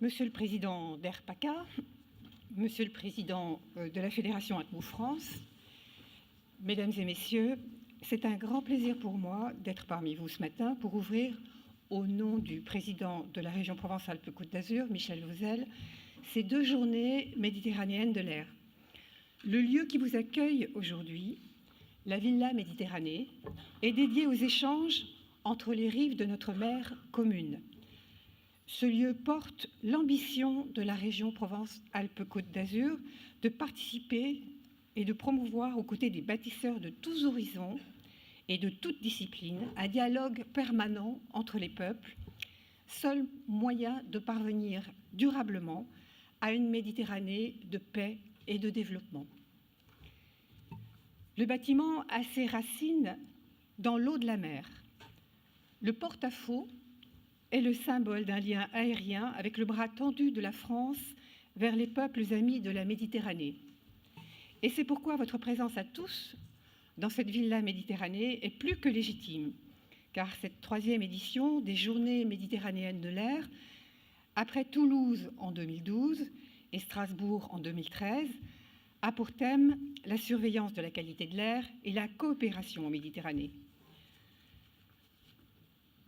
Monsieur le Président d'AirPACA, Monsieur le Président de la Fédération ATMO France, Mesdames et Messieurs, c'est un grand plaisir pour moi d'être parmi vous ce matin pour ouvrir, au nom du Président de la région Provence-Alpes-Côte d'Azur, Michel Vauzel, ces 2 journées méditerranéennes de l'air. Le lieu qui vous accueille aujourd'hui, la Villa Méditerranée, est dédié aux échanges entre les rives de notre mer commune. Ce lieu porte l'ambition de la région Provence-Alpes-Côte d'Azur de participer et de promouvoir aux côtés des bâtisseurs de tous horizons et de toutes disciplines un dialogue permanent entre les peuples, seul moyen de parvenir durablement à une Méditerranée de paix et de développement. Le bâtiment a ses racines dans l'eau de la mer. Le porte-à-faux est le symbole d'un lien aérien avec le bras tendu de la France vers les peuples amis de la Méditerranée. Et c'est pourquoi votre présence à tous dans cette Villa Méditerranée est plus que légitime, car cette 3e édition des Journées méditerranéennes de l'air, après Toulouse en 2012 et Strasbourg en 2013, a pour thème la surveillance de la qualité de l'air et la coopération en Méditerranée.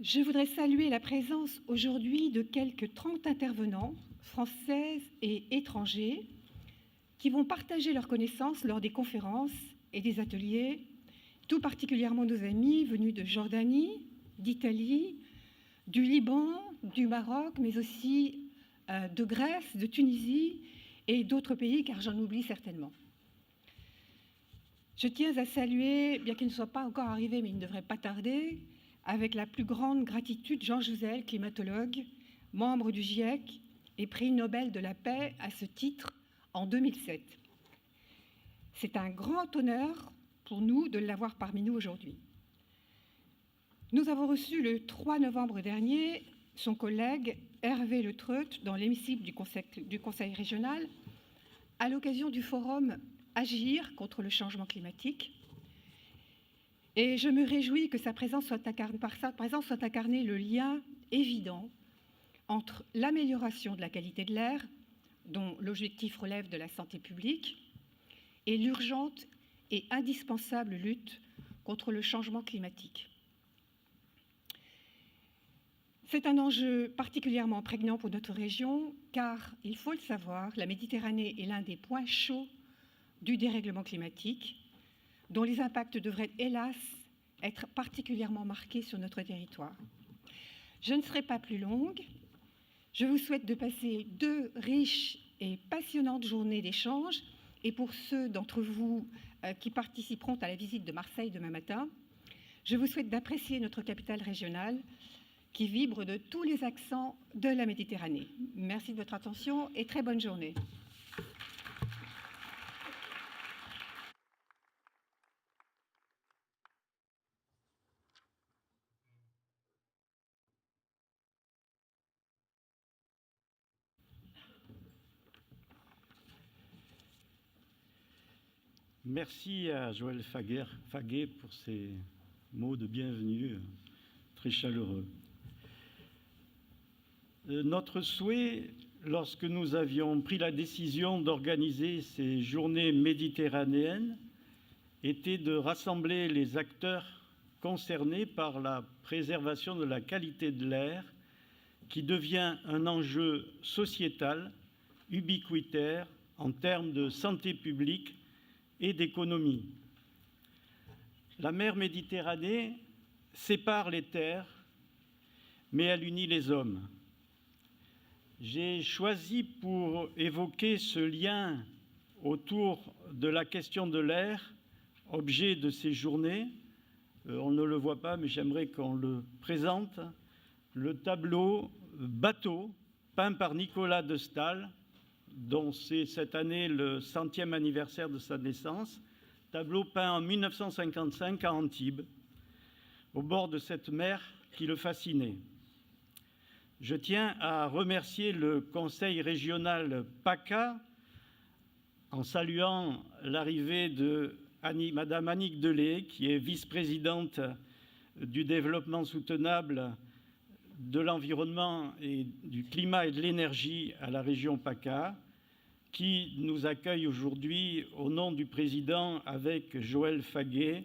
Je voudrais saluer la présence aujourd'hui de quelques 30 intervenants, françaises et étrangers, qui vont partager leurs connaissances lors des conférences et des ateliers, tout particulièrement nos amis venus de Jordanie, d'Italie, du Liban, du Maroc, mais aussi de Grèce, de Tunisie et d'autres pays, car j'en oublie certainement. Je tiens à saluer, bien qu'il ne soit pas encore arrivé, mais il ne devrait pas tarder, avec la plus grande gratitude, Jean Jouzel, climatologue, membre du GIEC et prix Nobel de la paix à ce titre en 2007. C'est un grand honneur pour nous de l'avoir parmi nous aujourd'hui. Nous avons reçu le 3 novembre dernier son collègue Hervé Le Treut dans l'hémicycle du Conseil régional à l'occasion du forum Agir contre le changement climatique. Et je me réjouis que par sa présence soit incarné le lien évident entre l'amélioration de la qualité de l'air, dont l'objectif relève de la santé publique, et l'urgente et indispensable lutte contre le changement climatique. C'est un enjeu particulièrement prégnant pour notre région, car, il faut le savoir, la Méditerranée est l'un des points chauds du dérèglement climatique, dont les impacts devraient, hélas, être particulièrement marqués sur notre territoire. Je ne serai pas plus longue. Je vous souhaite de passer 2 riches et passionnantes journées d'échange. Et pour ceux d'entre vous qui participeront à la visite de Marseille demain matin, je vous souhaite d'apprécier notre capitale régionale qui vibre de tous les accents de la Méditerranée. Merci de votre attention et très bonne journée. Merci à Joël Faguet pour ces mots de bienvenue très chaleureux. Notre souhait, lorsque nous avions pris la décision d'organiser ces journées méditerranéennes, était de rassembler les acteurs concernés par la préservation de la qualité de l'air, qui devient un enjeu sociétal, ubiquitaire, en termes de santé publique et d'économie. La mer Méditerranée sépare les terres, mais elle unit les hommes. J'ai choisi pour évoquer ce lien autour de la question de l'air, objet de ces journées, on ne le voit pas, mais j'aimerais qu'on le présente, le tableau Bateau, peint par Nicolas de Staël, dont c'est cette année le 100e anniversaire de sa naissance, tableau peint en 1955 à Antibes, au bord de cette mer qui le fascinait. Je tiens à remercier le Conseil régional PACA en saluant l'arrivée de Madame Annick Delay, qui est vice-présidente du développement soutenable de l'environnement et du climat et de l'énergie à la région PACA, qui nous accueille aujourd'hui au nom du président avec Joël Faguet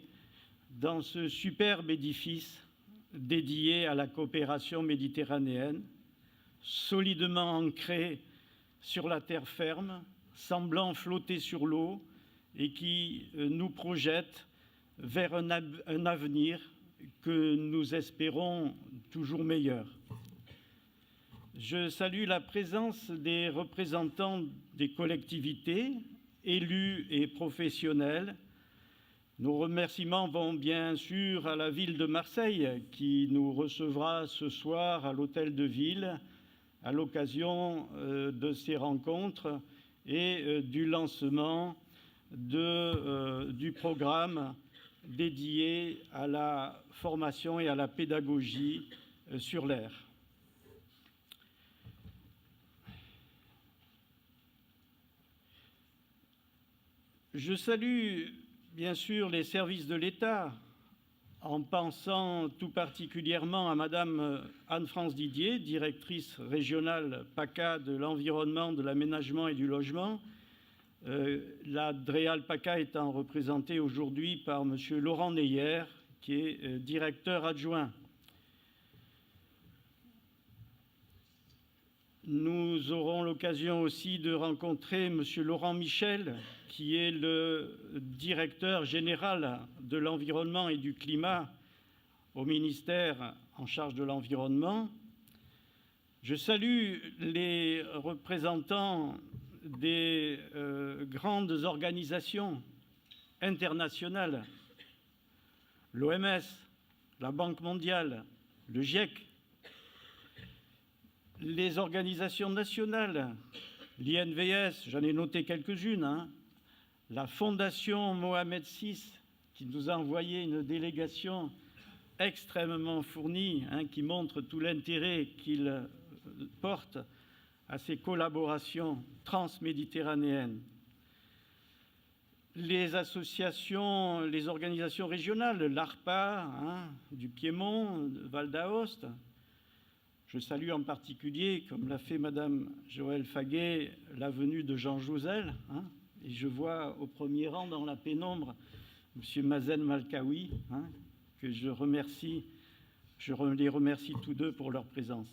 dans ce superbe édifice dédié à la coopération méditerranéenne, solidement ancré sur la terre ferme, semblant flotter sur l'eau et qui nous projette vers un avenir que nous espérons toujours meilleur. Je salue la présence des représentants des collectivités, élus et professionnels. Nos remerciements vont bien sûr à la ville de Marseille qui nous recevra ce soir à l'hôtel de ville à l'occasion de ces rencontres et du lancement du programme dédié à la formation et à la pédagogie sur l'air. Je salue bien sûr les services de l'État, en pensant tout particulièrement à Madame Anne-France Didier, directrice régionale PACA de l'environnement, de l'aménagement et du logement, la DREAL PACA étant représentée aujourd'hui par Monsieur Laurent Neyer, qui est directeur adjoint. Nous aurons l'occasion aussi de rencontrer Monsieur Laurent Michel, qui est le directeur général de l'environnement et du climat au ministère en charge de l'environnement. Je salue les représentants des grandes organisations internationales, l'OMS, la Banque mondiale, le GIEC, les organisations nationales, l'INVS, j'en ai noté quelques-unes, la Fondation Mohamed VI, qui nous a envoyé une délégation extrêmement fournie, qui montre tout l'intérêt qu'il porte à ces collaborations transméditerranéennes. Les associations, les organisations régionales, l'ARPA du Piémont, de Val d'Aoste. Je salue en particulier, comme l'a fait Madame Joël Faguet, la venue de Jean Jouzel, et je vois au premier rang dans la pénombre Monsieur Mazen Malkawi, que je remercie. Je les remercie tous deux pour leur présence.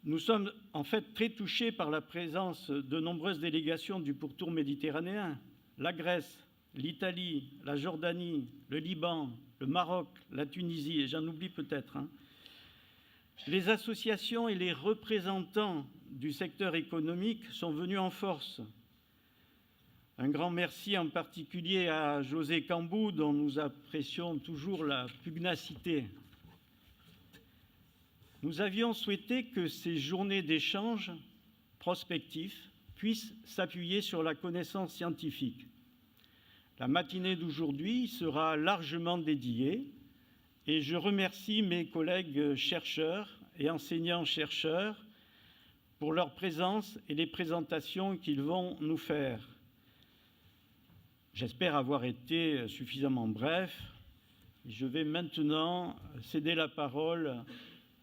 Nous sommes en fait très touchés par la présence de nombreuses délégations du pourtour méditerranéen, la Grèce, l'Italie, la Jordanie, le Liban, le Maroc, la Tunisie, et j'en oublie peut-être. Les associations et les représentants du secteur économique sont venus en force. Un grand merci en particulier à José Cambou, dont nous apprécions toujours la pugnacité. Nous avions souhaité que ces journées d'échange prospectifs puissent s'appuyer sur la connaissance scientifique. La matinée d'aujourd'hui sera largement dédiée et je remercie mes collègues chercheurs et enseignants-chercheurs pour leur présence et les présentations qu'ils vont nous faire. J'espère avoir été suffisamment bref. Je vais maintenant céder la parole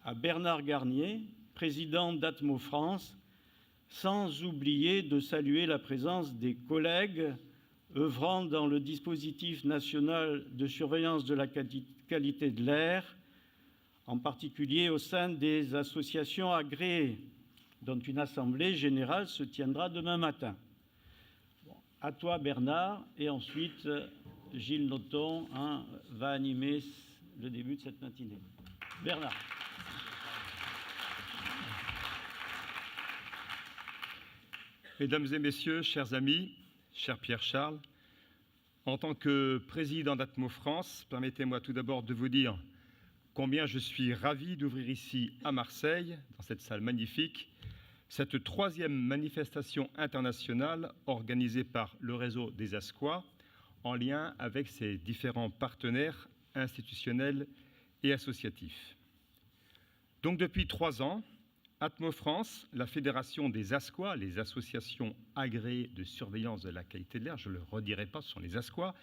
à Bernard Garnier, président d'Atmo France, sans oublier de saluer la présence des collègues œuvrant dans le dispositif national de surveillance de la qualité de l'air, en particulier au sein des associations agréées, dont une assemblée générale se tiendra demain matin. À toi, Bernard, et ensuite, Gilles Noton va animer le début de cette matinée. Bernard. Mesdames et messieurs, chers amis, cher Pierre-Charles, en tant que président d'Atmo France, permettez-moi tout d'abord de vous dire combien je suis ravi d'ouvrir ici à Marseille, dans cette salle magnifique, cette troisième manifestation internationale organisée par le réseau des ASCOA en lien avec ses différents partenaires institutionnels et associatifs. Donc depuis 3 ans, Atmo France, la fédération des ASCOA, les associations agréées de surveillance de la qualité de l'air, je ne le redirai pas, ce sont les ASCOA,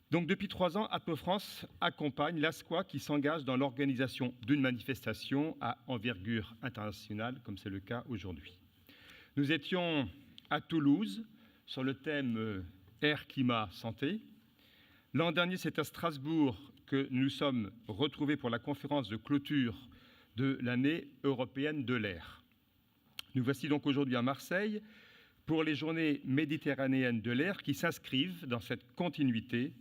Donc depuis 3 ans, Atmo France accompagne l'ASQUA qui s'engage dans l'organisation d'une manifestation à envergure internationale, comme c'est le cas aujourd'hui. Nous étions à Toulouse sur le thème Air, climat, santé. L'an dernier, c'est à Strasbourg que nous sommes retrouvés pour la conférence de clôture de l'année européenne de l'air. Nous voici donc aujourd'hui à Marseille pour les journées méditerranéennes de l'air qui s'inscrivent dans cette continuité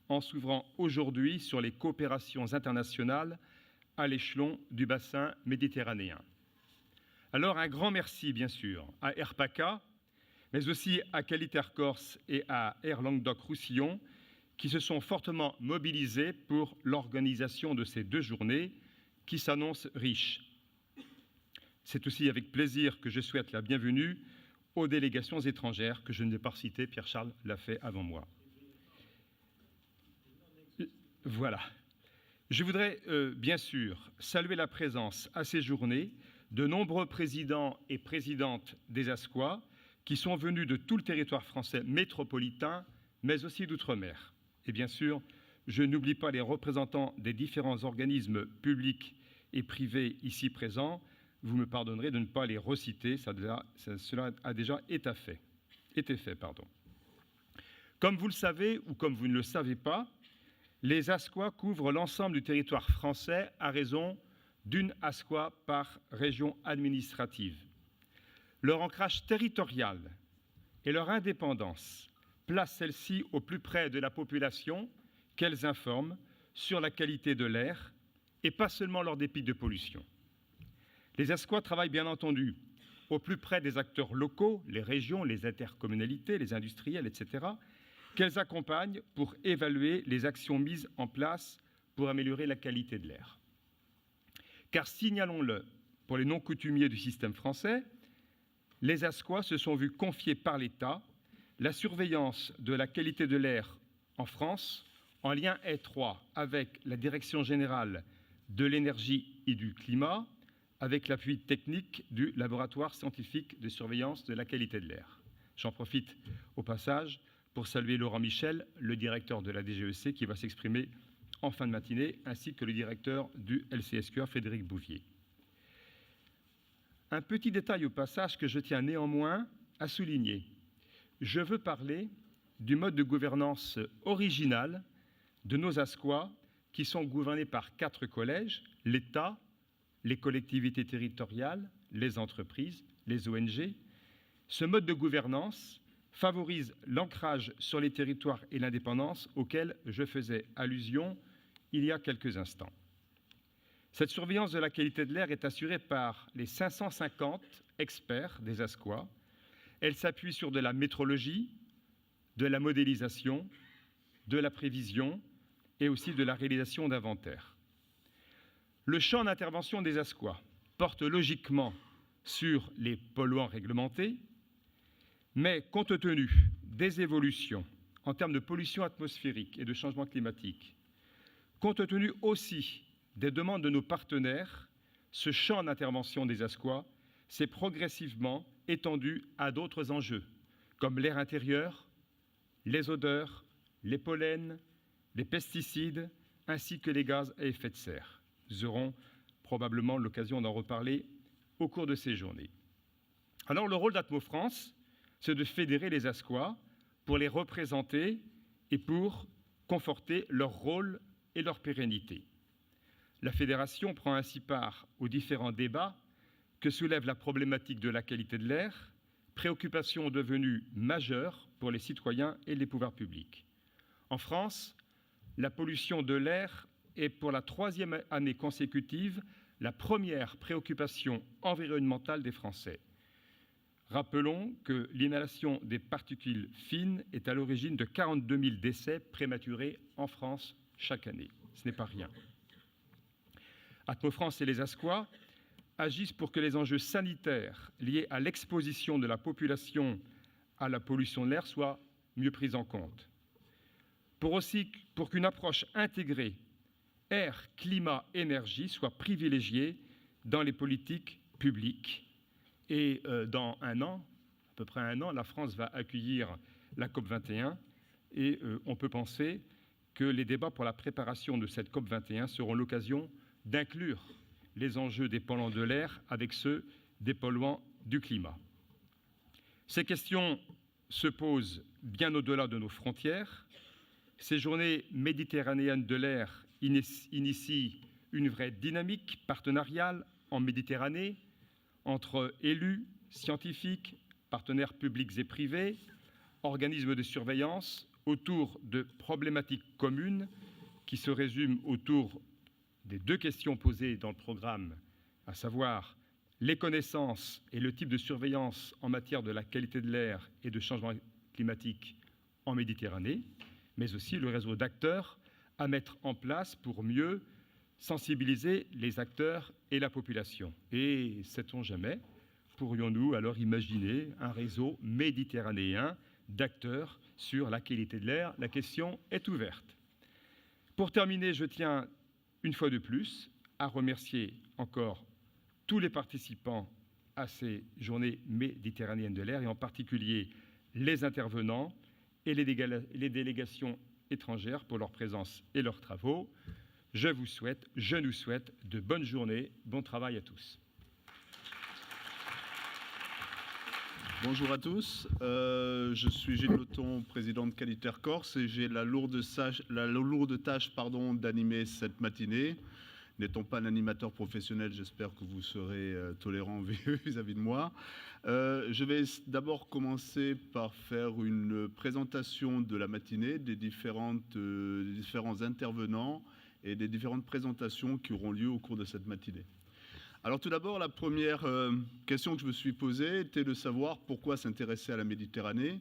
en s'ouvrant aujourd'hui sur les coopérations internationales à l'échelon du bassin méditerranéen. Alors un grand merci bien sûr à Air PACA, mais aussi à Qualité Air Corse et à Air Languedoc-Roussillon qui se sont fortement mobilisés pour l'organisation de ces 2 journées qui s'annoncent riches. C'est aussi avec plaisir que je souhaite la bienvenue aux délégations étrangères que je ne vais pas citer, Pierre-Charles l'a fait avant moi. Voilà. Je voudrais bien sûr saluer la présence à ces journées de nombreux présidents et présidentes des ASQUA qui sont venus de tout le territoire français métropolitain, mais aussi d'outre-mer. Et bien sûr, je n'oublie pas les représentants des différents organismes publics et privés ici présents. Vous me pardonnerez de ne pas les reciter, cela a déjà été fait. Comme vous le savez ou comme vous ne le savez pas, les ASQUA couvrent l'ensemble du territoire français à raison d'une ASQUA par région administrative. Leur ancrage territorial et leur indépendance placent celles-ci au plus près de la population qu'elles informent sur la qualité de l'air et pas seulement lors des pics de pollution. Les ASQUA travaillent bien entendu au plus près des acteurs locaux, les régions, les intercommunalités, les industriels, etc., qu'elles accompagnent pour évaluer les actions mises en place pour améliorer la qualité de l'air. Car signalons-le, pour les non-coutumiers du système français, les ASQUA se sont vus confier par l'État la surveillance de la qualité de l'air en France en lien étroit avec la Direction générale de l'énergie et du climat, avec l'appui technique du laboratoire scientifique de surveillance de la qualité de l'air. J'en profite au passage pour saluer Laurent Michel, le directeur de la DGEC, qui va s'exprimer en fin de matinée, ainsi que le directeur du LCSQA, Frédéric Bouvier. Un petit détail au passage que je tiens néanmoins à souligner. Je veux parler du mode de gouvernance original de nos ASQUA, qui sont gouvernés par 4 collèges, l'État, les collectivités territoriales, les entreprises, les ONG. Ce mode de gouvernance favorise l'ancrage sur les territoires et l'indépendance auquel je faisais allusion il y a quelques instants. Cette surveillance de la qualité de l'air est assurée par les 550 experts des ASQUA. Elle s'appuie sur de la métrologie, de la modélisation, de la prévision et aussi de la réalisation d'inventaires. Le champ d'intervention des ASQUA porte logiquement sur les polluants réglementés, mais compte tenu des évolutions en termes de pollution atmosphérique et de changement climatique, compte tenu aussi des demandes de nos partenaires, ce champ d'intervention des ASQUA s'est progressivement étendu à d'autres enjeux, comme l'air intérieur, les odeurs, les pollens, les pesticides, ainsi que les gaz à effet de serre. Nous aurons probablement l'occasion d'en reparler au cours de ces journées. Alors, le rôle d'Atmo France, c'est de fédérer les ASQUA pour les représenter et pour conforter leur rôle et leur pérennité. La fédération prend ainsi part aux différents débats que soulève la problématique de la qualité de l'air, préoccupation devenue majeure pour les citoyens et les pouvoirs publics. En France, la pollution de l'air est pour la 3e année consécutive la première préoccupation environnementale des Français. Rappelons que l'inhalation des particules fines est à l'origine de 42 000 décès prématurés en France chaque année. Ce n'est pas rien. Atmo France et les ASQUA agissent pour que les enjeux sanitaires liés à l'exposition de la population à la pollution de l'air soient mieux pris en compte. Pour qu'une approche intégrée air, climat, énergie soit privilégiée dans les politiques publiques. Et dans un an, à peu près un an, la France va accueillir la COP21 et on peut penser que les débats pour la préparation de cette COP21 seront l'occasion d'inclure les enjeux des polluants de l'air avec ceux des polluants du climat. Ces questions se posent bien au-delà de nos frontières. Ces journées méditerranéennes de l'air initient une vraie dynamique partenariale en Méditerranée entre élus, scientifiques, partenaires publics et privés, organismes de surveillance, autour de problématiques communes qui se résument autour des deux questions posées dans le programme, à savoir les connaissances et le type de surveillance en matière de la qualité de l'air et de changement climatique en Méditerranée, mais aussi le réseau d'acteurs à mettre en place pour mieux sensibiliser les acteurs et la population. Et, sait-on jamais, pourrions-nous alors imaginer un réseau méditerranéen d'acteurs sur la qualité de l'air? La question est ouverte. Pour terminer, je tiens une fois de plus à remercier encore tous les participants à ces journées méditerranéennes de l'air et en particulier les intervenants et les délégations étrangères pour leur présence et leurs travaux. Je nous souhaite de bonnes journées, bon travail à tous. Bonjour à tous, je suis Gilles Loton, président de Qualitaire Corse, et j'ai la lourde tâche d'animer cette matinée. N'étant pas un animateur professionnel, j'espère que vous serez tolérant vis-à-vis de moi. Je vais d'abord commencer par faire une présentation de la matinée, des différents intervenants et des différentes présentations qui auront lieu au cours de cette matinée. Alors tout d'abord, la première question que je me suis posée était de savoir pourquoi s'intéresser à la Méditerranée,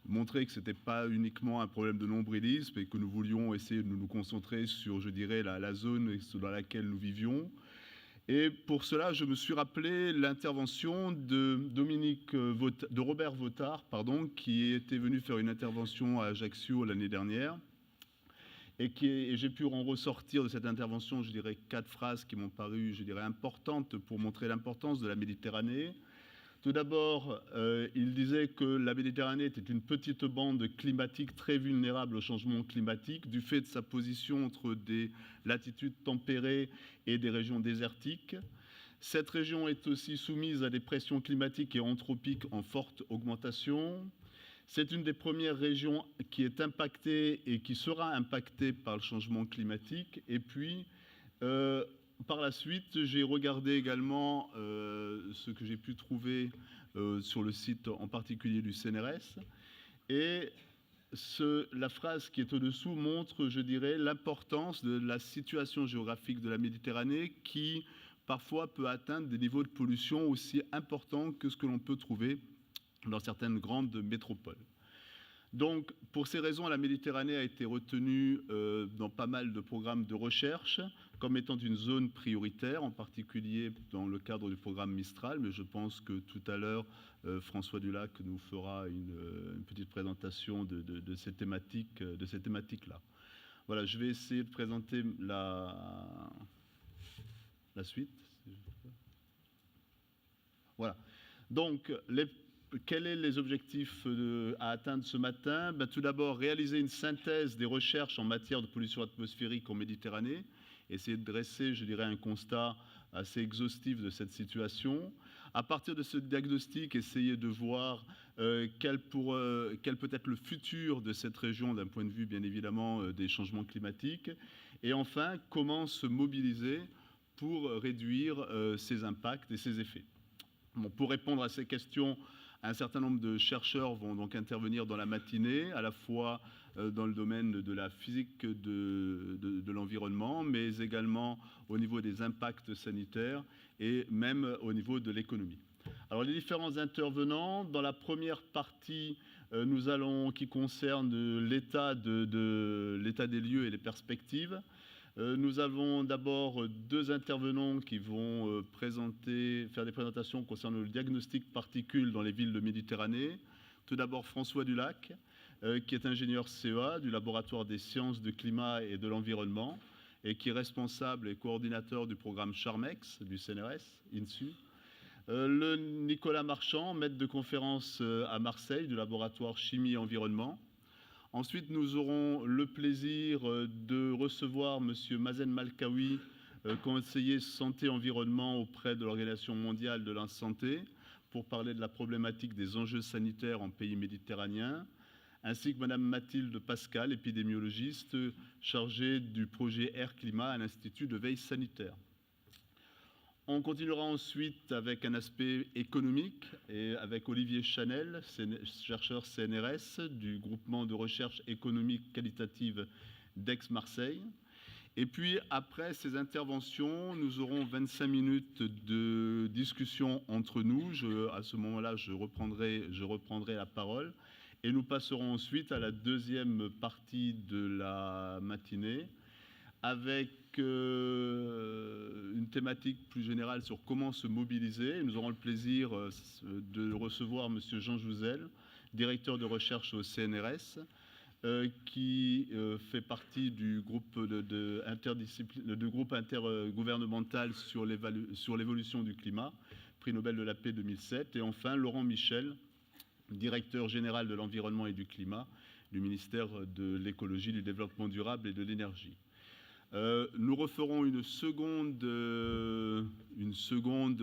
montrer que ce n'était pas uniquement un problème de nombrilisme et que nous voulions essayer de nous concentrer sur, je dirais, la zone dans laquelle nous vivions. Et pour cela, je me suis rappelé l'intervention de Robert Votard, qui était venu faire une intervention à Ajaccio l'année dernière. Et j'ai pu en ressortir de cette intervention, je dirais, 4 phrases qui m'ont paru, je dirais, importantes pour montrer l'importance de la Méditerranée. Tout d'abord, il disait que la Méditerranée était une petite bande climatique très vulnérable au changement climatique du fait de sa position entre des latitudes tempérées et des régions désertiques. Cette région est aussi soumise à des pressions climatiques et anthropiques en forte augmentation. C'est une des premières régions qui est impactée et qui sera impactée par le changement climatique. Et puis, par la suite, j'ai regardé également ce que j'ai pu trouver sur le site en particulier du CNRS. Et la phrase qui est au-dessous montre, je dirais, l'importance de la situation géographique de la Méditerranée qui, parfois, peut atteindre des niveaux de pollution aussi importants que ce que l'on peut trouver dans certaines grandes métropoles. Donc, pour ces raisons, la Méditerranée a été retenue dans pas mal de programmes de recherche comme étant une zone prioritaire, en particulier dans le cadre du programme Mistral, mais je pense que tout à l'heure, François Dulac nous fera une petite présentation de ces thématiques-là. Voilà, je vais essayer de présenter la suite. Voilà. Donc, quels sont les objectifs à atteindre ce matin? Tout d'abord, réaliser une synthèse des recherches en matière de pollution atmosphérique en Méditerranée, essayer de dresser, je dirais, un constat assez exhaustif de cette situation. À partir de ce diagnostic, essayer de voir quel peut être le futur de cette région d'un point de vue, bien évidemment, des changements climatiques. Et enfin, comment se mobiliser pour réduire ces impacts et ces effets. Bon, pour répondre à ces questions, un certain nombre de chercheurs vont donc intervenir dans la matinée, à la fois dans le domaine de la physique de l'environnement, mais également au niveau des impacts sanitaires et même au niveau de l'économie. Alors les différents intervenants, dans la première partie, qui concerne l'état des lieux et les perspectives, nous avons d'abord 2 intervenants qui vont faire des présentations concernant le diagnostic particules dans les villes de Méditerranée. Tout d'abord François Dulac, qui est ingénieur CEA du laboratoire des sciences du climat et de l'environnement et qui est responsable et coordinateur du programme Charmex du CNRS, INSU. Le Nicolas Marchand, maître de conférence à Marseille du laboratoire chimie et environnement. Ensuite, nous aurons le plaisir de recevoir M. Mazen Malkawi, conseiller santé-environnement auprès de l'Organisation mondiale de la santé, pour parler de la problématique des enjeux sanitaires en pays méditerranéens, ainsi que Mme Mathilde Pascal, épidémiologiste chargée du projet Air-Climat à l'Institut de veille sanitaire. On continuera ensuite avec un aspect économique et avec Olivier Chanel, chercheur CNRS du groupement de recherche économique qualitative d'Aix-Marseille. Et puis, après ces interventions, nous aurons 25 minutes de discussion entre nous. À ce moment-là, je reprendrai la parole. Et nous passerons ensuite à la deuxième partie de la matinée, avec une thématique plus générale sur comment se mobiliser. Nous aurons le plaisir de recevoir M. Jean Jouzel, directeur de recherche au CNRS, qui fait partie du groupe intergouvernemental sur l'évolution du climat, prix Nobel de la paix 2007. Et enfin, Laurent Michel, directeur général de l'environnement et du climat du ministère de l'écologie, du développement durable et de l'énergie. Nous referons une seconde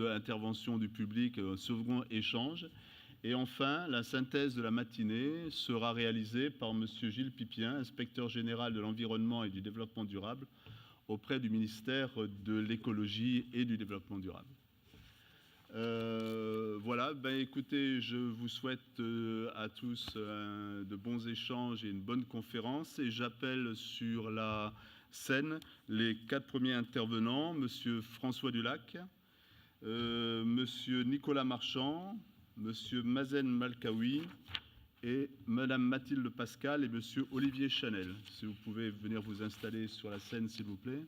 intervention du public, un second échange. Et enfin, la synthèse de la matinée sera réalisée par M. Gilles Pipien, inspecteur général de l'environnement et du développement durable auprès du ministère de l'écologie et du développement durable. Voilà, écoutez, je vous souhaite à tous de bons échanges et une bonne conférence. Et j'appelle sur la scène les 4 premiers intervenants, M. François Dulac, M. Nicolas Marchand, M. Mazen Malkawi et Mme Mathilde Pascal et M. Olivier Chanel. Si vous pouvez venir vous installer sur la scène, s'il vous plaît.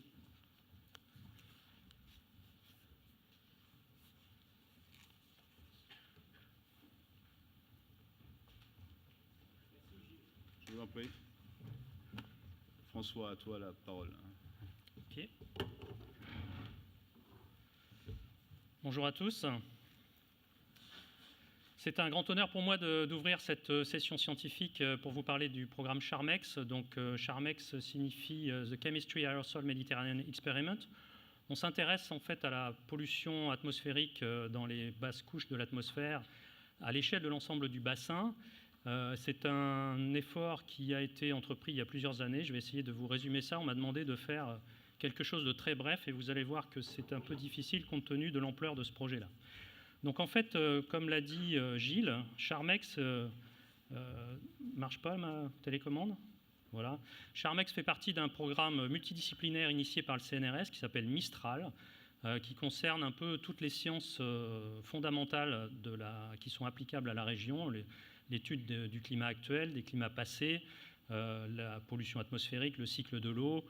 Je vous en prie. François, à toi la parole. Ok. Bonjour à tous. C'est un grand honneur pour moi d'ouvrir cette session scientifique pour vous parler du programme CHARMEX. Donc CHARMEX signifie The Chemistry Aerosol Mediterranean Experiment. On s'intéresse en fait à la pollution atmosphérique dans les basses couches de l'atmosphère à l'échelle de l'ensemble du bassin. C'est un effort qui a été entrepris il y a plusieurs années. Je vais essayer de vous résumer ça. On m'a demandé de faire quelque chose de très bref et vous allez voir que c'est un peu difficile compte tenu de l'ampleur de ce projet-là. Donc en fait, comme l'a dit Gilles, CHARMEX, marche pas ma télécommande ? Voilà. CHARMEX fait partie d'un programme multidisciplinaire initié par le CNRS qui s'appelle Mistral, qui concerne un peu toutes les sciences fondamentales qui sont applicables à la région, l'étude du climat actuel, des climats passés, la pollution atmosphérique, le cycle de l'eau,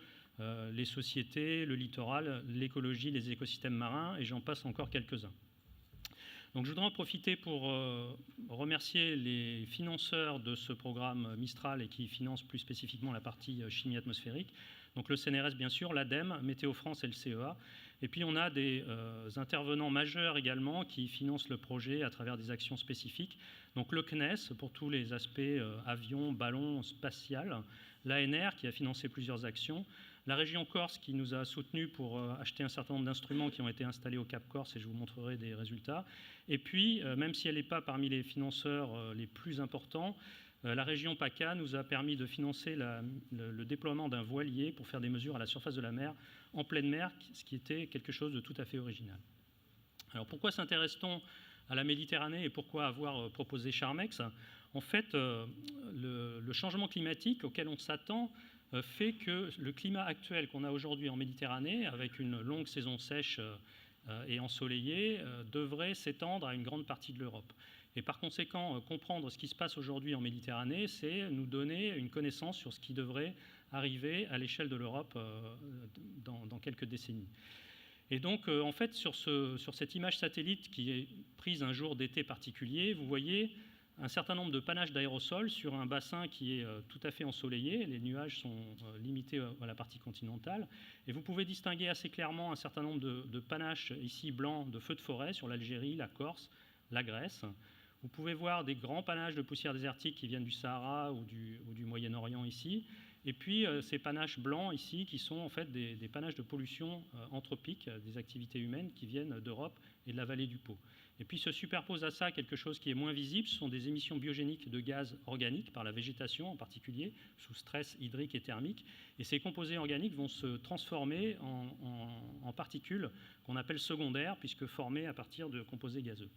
les sociétés, le littoral, l'écologie, les écosystèmes marins, et j'en passe encore quelques-uns. Donc, je voudrais en profiter pour remercier les financeurs de ce programme Mistral et qui financent plus spécifiquement la partie chimie atmosphérique. Donc, le CNRS, bien sûr, l'ADEME, Météo France et le CEA. Et puis, on a des intervenants majeurs également qui financent le projet à travers des actions spécifiques. Donc, le CNES, pour tous les aspects avions, ballons, spatial. L'ANR, qui a financé plusieurs actions. La région Corse, qui nous a soutenus pour acheter un certain nombre d'instruments qui ont été installés au Cap Corse, et je vous montrerai des résultats. Et puis, même si elle n'est pas parmi les financeurs les plus importants, la région PACA nous a permis de financer le déploiement d'un voilier pour faire des mesures à la surface de la mer, en pleine mer, ce qui était quelque chose de tout à fait original. Alors, pourquoi s'intéresse-t-on à la Méditerranée et pourquoi avoir proposé CHARMEX ? En fait, le changement climatique auquel on s'attend fait que le climat actuel qu'on a aujourd'hui en Méditerranée, avec une longue saison sèche et ensoleillée, devrait s'étendre à une grande partie de l'Europe. Et par conséquent, comprendre ce qui se passe aujourd'hui en Méditerranée, c'est nous donner une connaissance sur ce qui devrait arriver à l'échelle de l'Europe dans quelques décennies. Et donc, en fait, sur cette image satellite qui est prise un jour d'été particulier, vous voyez un certain nombre de panaches d'aérosols sur un bassin qui est tout à fait ensoleillé. Les nuages sont limités à la partie continentale. Et vous pouvez distinguer assez clairement un certain nombre de panaches ici blancs de feux de forêt sur l'Algérie, la Corse, la Grèce, Vous pouvez voir des grands panaches de poussière désertique qui viennent du Sahara ou du Moyen-Orient ici. Et puis ces panaches blancs ici qui sont en fait des panaches de pollution anthropique, des activités humaines qui viennent d'Europe et de la vallée du Pô. Et puis se superpose à ça quelque chose qui est moins visible, ce sont des émissions biogéniques de gaz organiques par la végétation en particulier, sous stress hydrique et thermique. Et ces composés organiques vont se transformer en particules qu'on appelle secondaires, puisque formées à partir de composés gazeux.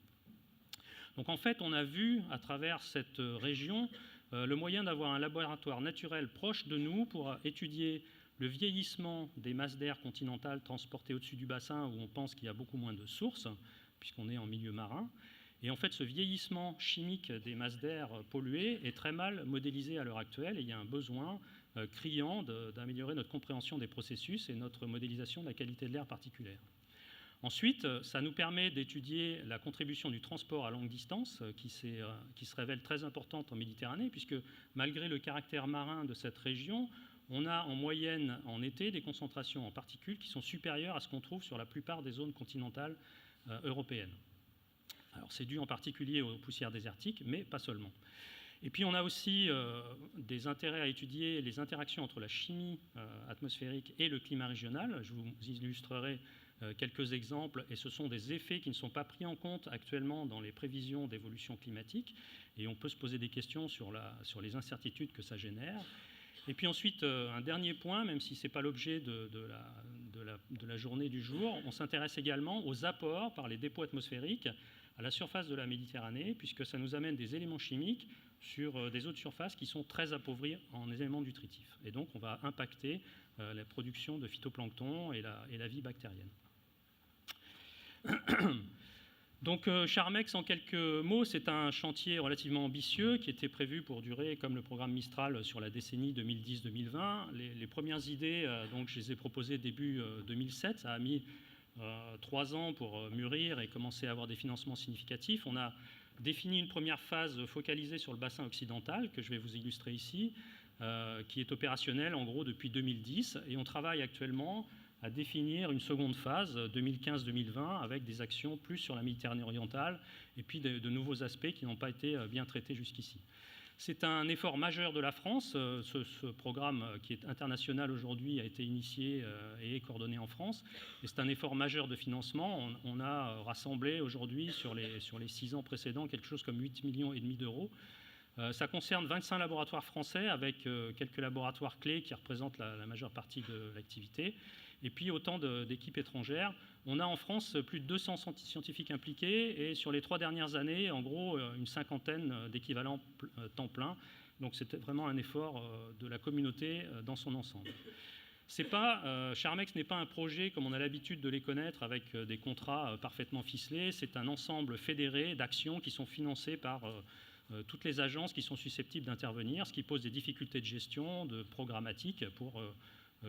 Donc en fait, on a vu à travers cette région le moyen d'avoir un laboratoire naturel proche de nous pour étudier le vieillissement des masses d'air continentales transportées au-dessus du bassin où on pense qu'il y a beaucoup moins de sources, puisqu'on est en milieu marin. Et en fait, ce vieillissement chimique des masses d'air polluées est très mal modélisé à l'heure actuelle et il y a un besoin criant d'améliorer notre compréhension des processus et notre modélisation de la qualité de l'air particulière. Ensuite, ça nous permet d'étudier la contribution du transport à longue distance qui se révèle très importante en Méditerranée, puisque malgré le caractère marin de cette région, on a en moyenne en été des concentrations en particules qui sont supérieures à ce qu'on trouve sur la plupart des zones continentales européennes. Alors c'est dû en particulier aux poussières désertiques, mais pas seulement. Et puis on a aussi des intérêts à étudier les interactions entre la chimie atmosphérique et le climat régional. Je vous illustrerai quelques exemples, et ce sont des effets qui ne sont pas pris en compte actuellement dans les prévisions d'évolution climatique, et on peut se poser des questions sur les incertitudes que ça génère. Et puis ensuite, un dernier point, même si ce n'est pas l'objet de la journée du jour, on s'intéresse également aux apports par les dépôts atmosphériques à la surface de la Méditerranée, puisque ça nous amène des éléments chimiques sur des eaux de surface qui sont très appauvries en éléments nutritifs. Et donc on va impacter la production de phytoplancton et la vie bactérienne. Donc Charmex, en quelques mots, c'est un chantier relativement ambitieux qui était prévu pour durer comme le programme Mistral sur la décennie 2010-2020. Les premières idées, donc, je les ai proposées début 2007. Ça a mis 3 ans pour mûrir et commencer à avoir des financements significatifs. On a défini une première phase focalisée sur le bassin occidental, que je vais vous illustrer ici, qui est opérationnelle en gros depuis 2010. Et on travaille actuellement à définir une seconde phase, 2015-2020, avec des actions plus sur la Méditerranée orientale et puis de nouveaux aspects qui n'ont pas été bien traités jusqu'ici. C'est un effort majeur de la France. Ce programme qui est international aujourd'hui a été initié et est coordonné en France. Et c'est un effort majeur de financement. On a rassemblé aujourd'hui sur les 6 ans précédents quelque chose comme 8,5 millions d'euros. Ça concerne 25 laboratoires français avec quelques laboratoires clés qui représentent la majeure partie de l'activité. Et puis autant d'équipes étrangères. On a en France plus de 200 scientifiques impliqués et sur les 3 dernières années, en gros, une 50aine d'équivalents temps plein. Donc c'était vraiment un effort de la communauté dans son ensemble. Charmex n'est pas un projet comme on a l'habitude de les connaître avec des contrats parfaitement ficelés. C'est un ensemble fédéré d'actions qui sont financées par toutes les agences qui sont susceptibles d'intervenir, ce qui pose des difficultés de gestion, de programmatique pour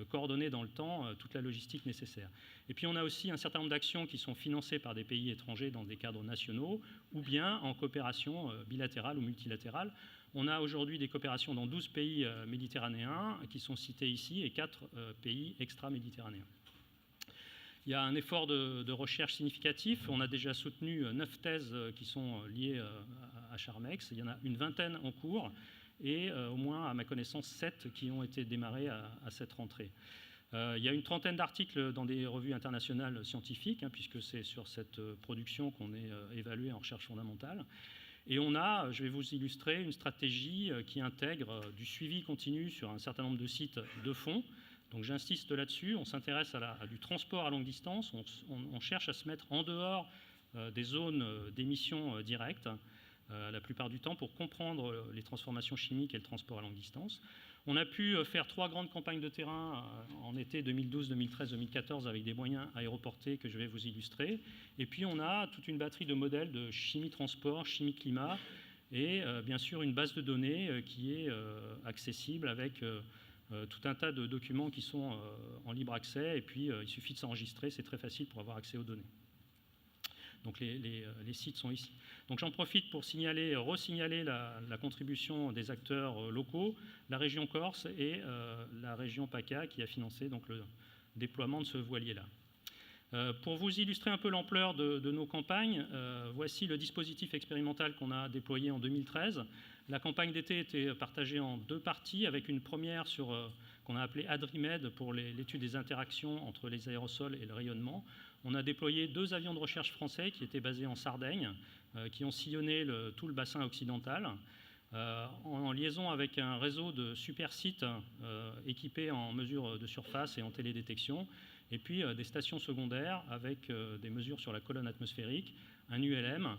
coordonner dans le temps toute la logistique nécessaire. Et puis on a aussi un certain nombre d'actions qui sont financées par des pays étrangers dans des cadres nationaux ou bien en coopération bilatérale ou multilatérale. On a aujourd'hui des coopérations dans 12 pays méditerranéens qui sont cités ici et 4 pays extra-méditerranéens. Il y a un effort de recherche significatif. On a déjà soutenu 9 thèses qui sont liées à Charmex. Il y en a une vingtaine en cours et au moins, à ma connaissance, 7 qui ont été démarrés à cette rentrée. Il y a une trentaine d'articles dans des revues internationales scientifiques, puisque c'est sur cette production qu'on est évalué en recherche fondamentale. Et on a, je vais vous illustrer, une stratégie qui intègre du suivi continu sur un certain nombre de sites de fond. Donc j'insiste là-dessus, on s'intéresse à du transport à longue distance, on cherche à se mettre en dehors des zones d'émissions directes, la plupart du temps, pour comprendre les transformations chimiques et le transport à longue distance. On a pu faire 3 grandes campagnes de terrain en été 2012, 2013, 2014 avec des moyens aéroportés que je vais vous illustrer. Et puis on a toute une batterie de modèles de chimie-transport, chimie-climat et bien sûr une base de données qui est accessible avec tout un tas de documents qui sont en libre accès. Et puis il suffit de s'enregistrer, c'est très facile pour avoir accès aux données. Donc les sites sont ici. Donc j'en profite pour resignaler la contribution des acteurs locaux, la région Corse et la région PACA qui a financé donc, le déploiement de ce voilier-là. Pour vous illustrer un peu l'ampleur de nos campagnes, voici le dispositif expérimental qu'on a déployé en 2013. La campagne d'été était partagée en 2 parties, avec une première sur qu'on a appelée ADRIMED pour l'étude des interactions entre les aérosols et le rayonnement. On a déployé 2 avions de recherche français qui étaient basés en Sardaigne, qui ont sillonné tout le bassin occidental, en liaison avec un réseau de super sites équipés en mesures de surface et en télédétection, et puis des stations secondaires avec des mesures sur la colonne atmosphérique, un ULM.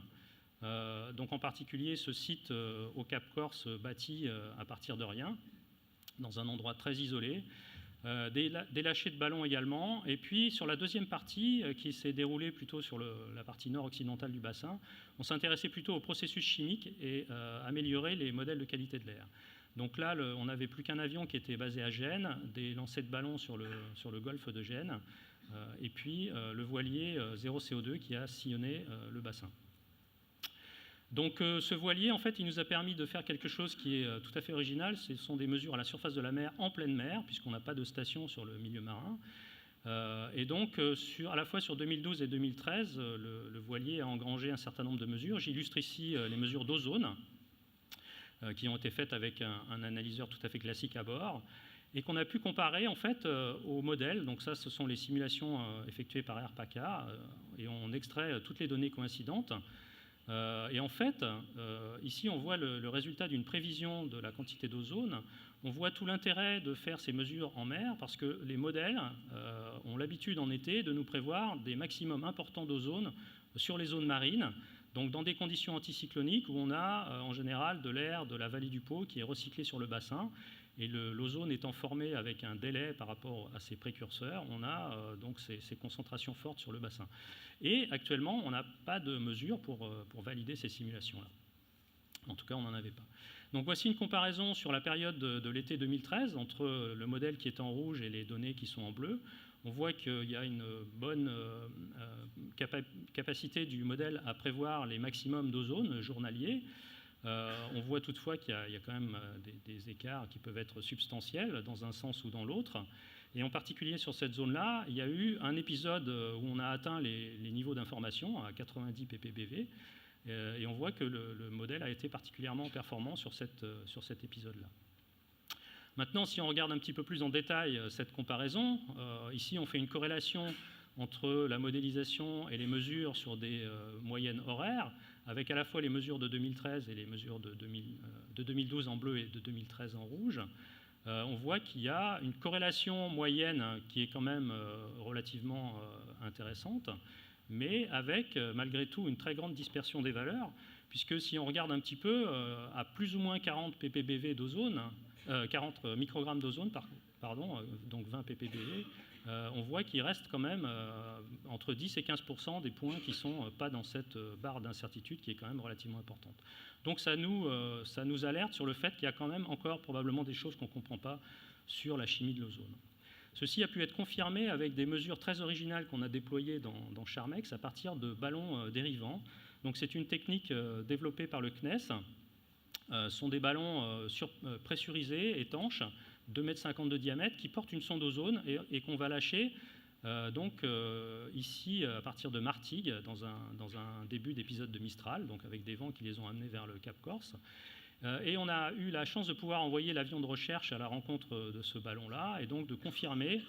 Donc en particulier ce site au Cap Corse bâti à partir de rien, dans un endroit très isolé. Des lâchers de ballons également. Et puis sur la deuxième partie, qui s'est déroulée plutôt sur la partie nord-occidentale du bassin, on s'intéressait plutôt aux processus chimiques et améliorer les modèles de qualité de l'air. Donc là, on n'avait plus qu'un avion qui était basé à Gênes, des lancers de ballons sur le golfe de Gênes, et puis le voilier zéro CO2 qui a sillonné le bassin. Donc ce voilier, en fait, il nous a permis de faire quelque chose qui est tout à fait original. Ce sont des mesures à la surface de la mer, en pleine mer, puisqu'on n'a pas de station sur le milieu marin. Et donc, à la fois sur 2012 et 2013, le voilier a engrangé un certain nombre de mesures. J'illustre ici les mesures d'ozone, qui ont été faites avec un analyseur tout à fait classique à bord, et qu'on a pu comparer, en fait, au modèle. Donc ça, ce sont les simulations effectuées par AirPACA, et on extrait toutes les données coïncidentes. Et en fait, ici, on voit le résultat d'une prévision de la quantité d'ozone. On voit tout l'intérêt de faire ces mesures en mer parce que les modèles ont l'habitude en été de nous prévoir des maximums importants d'ozone sur les zones marines, donc dans des conditions anticycloniques où on a en général de l'air de la vallée du Pô qui est recyclé sur le bassin. Et l'ozone étant formé avec un délai par rapport à ses précurseurs, on a donc ces concentrations fortes sur le bassin. Et actuellement, on n'a pas de mesure pour valider ces simulations-là. En tout cas, on n'en avait pas. Donc voici une comparaison sur la période de l'été 2013 entre le modèle qui est en rouge et les données qui sont en bleu. On voit qu'il y a une bonne capacité du modèle à prévoir les maximums d'ozone journaliers. On voit toutefois qu'il y a quand même des écarts qui peuvent être substantiels dans un sens ou dans l'autre. Et en particulier sur cette zone-là, il y a eu un épisode où on a atteint les niveaux d'information à 90 ppbv. Et on voit que le modèle a été particulièrement performant sur cet épisode-là. Maintenant, si on regarde un petit peu plus en détail cette comparaison, ici on fait une corrélation entre la modélisation et les mesures sur des moyennes horaires, avec à la fois les mesures de 2013 et les mesures de 2012 en bleu et de 2013 en rouge. On voit qu'il y a une corrélation moyenne qui est quand même relativement intéressante, mais avec malgré tout une très grande dispersion des valeurs, puisque si on regarde un petit peu, à plus ou moins 40 ppbv d'ozone, 40 microgrammes d'ozone, pardon, donc 20 ppbv, on voit qu'il reste quand même entre 10 et 15% des points qui ne sont pas dans cette barre d'incertitude qui est quand même relativement importante. Donc ça nous alerte sur le fait qu'il y a quand même encore probablement des choses qu'on ne comprend pas sur la chimie de l'ozone. Ceci a pu être confirmé avec des mesures très originales qu'on a déployées dans Charmex à partir de ballons dérivants. Donc c'est une technique développée par le CNES. Ce sont des ballons pressurisés, étanches, 2,50 m de diamètre, qui portent une sonde d'ozone et qu'on va lâcher ici à partir de Martigues dans un début d'épisode de Mistral, donc avec des vents qui les ont amenés vers le Cap Corse. Et on a eu la chance de pouvoir envoyer l'avion de recherche à la rencontre de ce ballon-là et donc de confirmer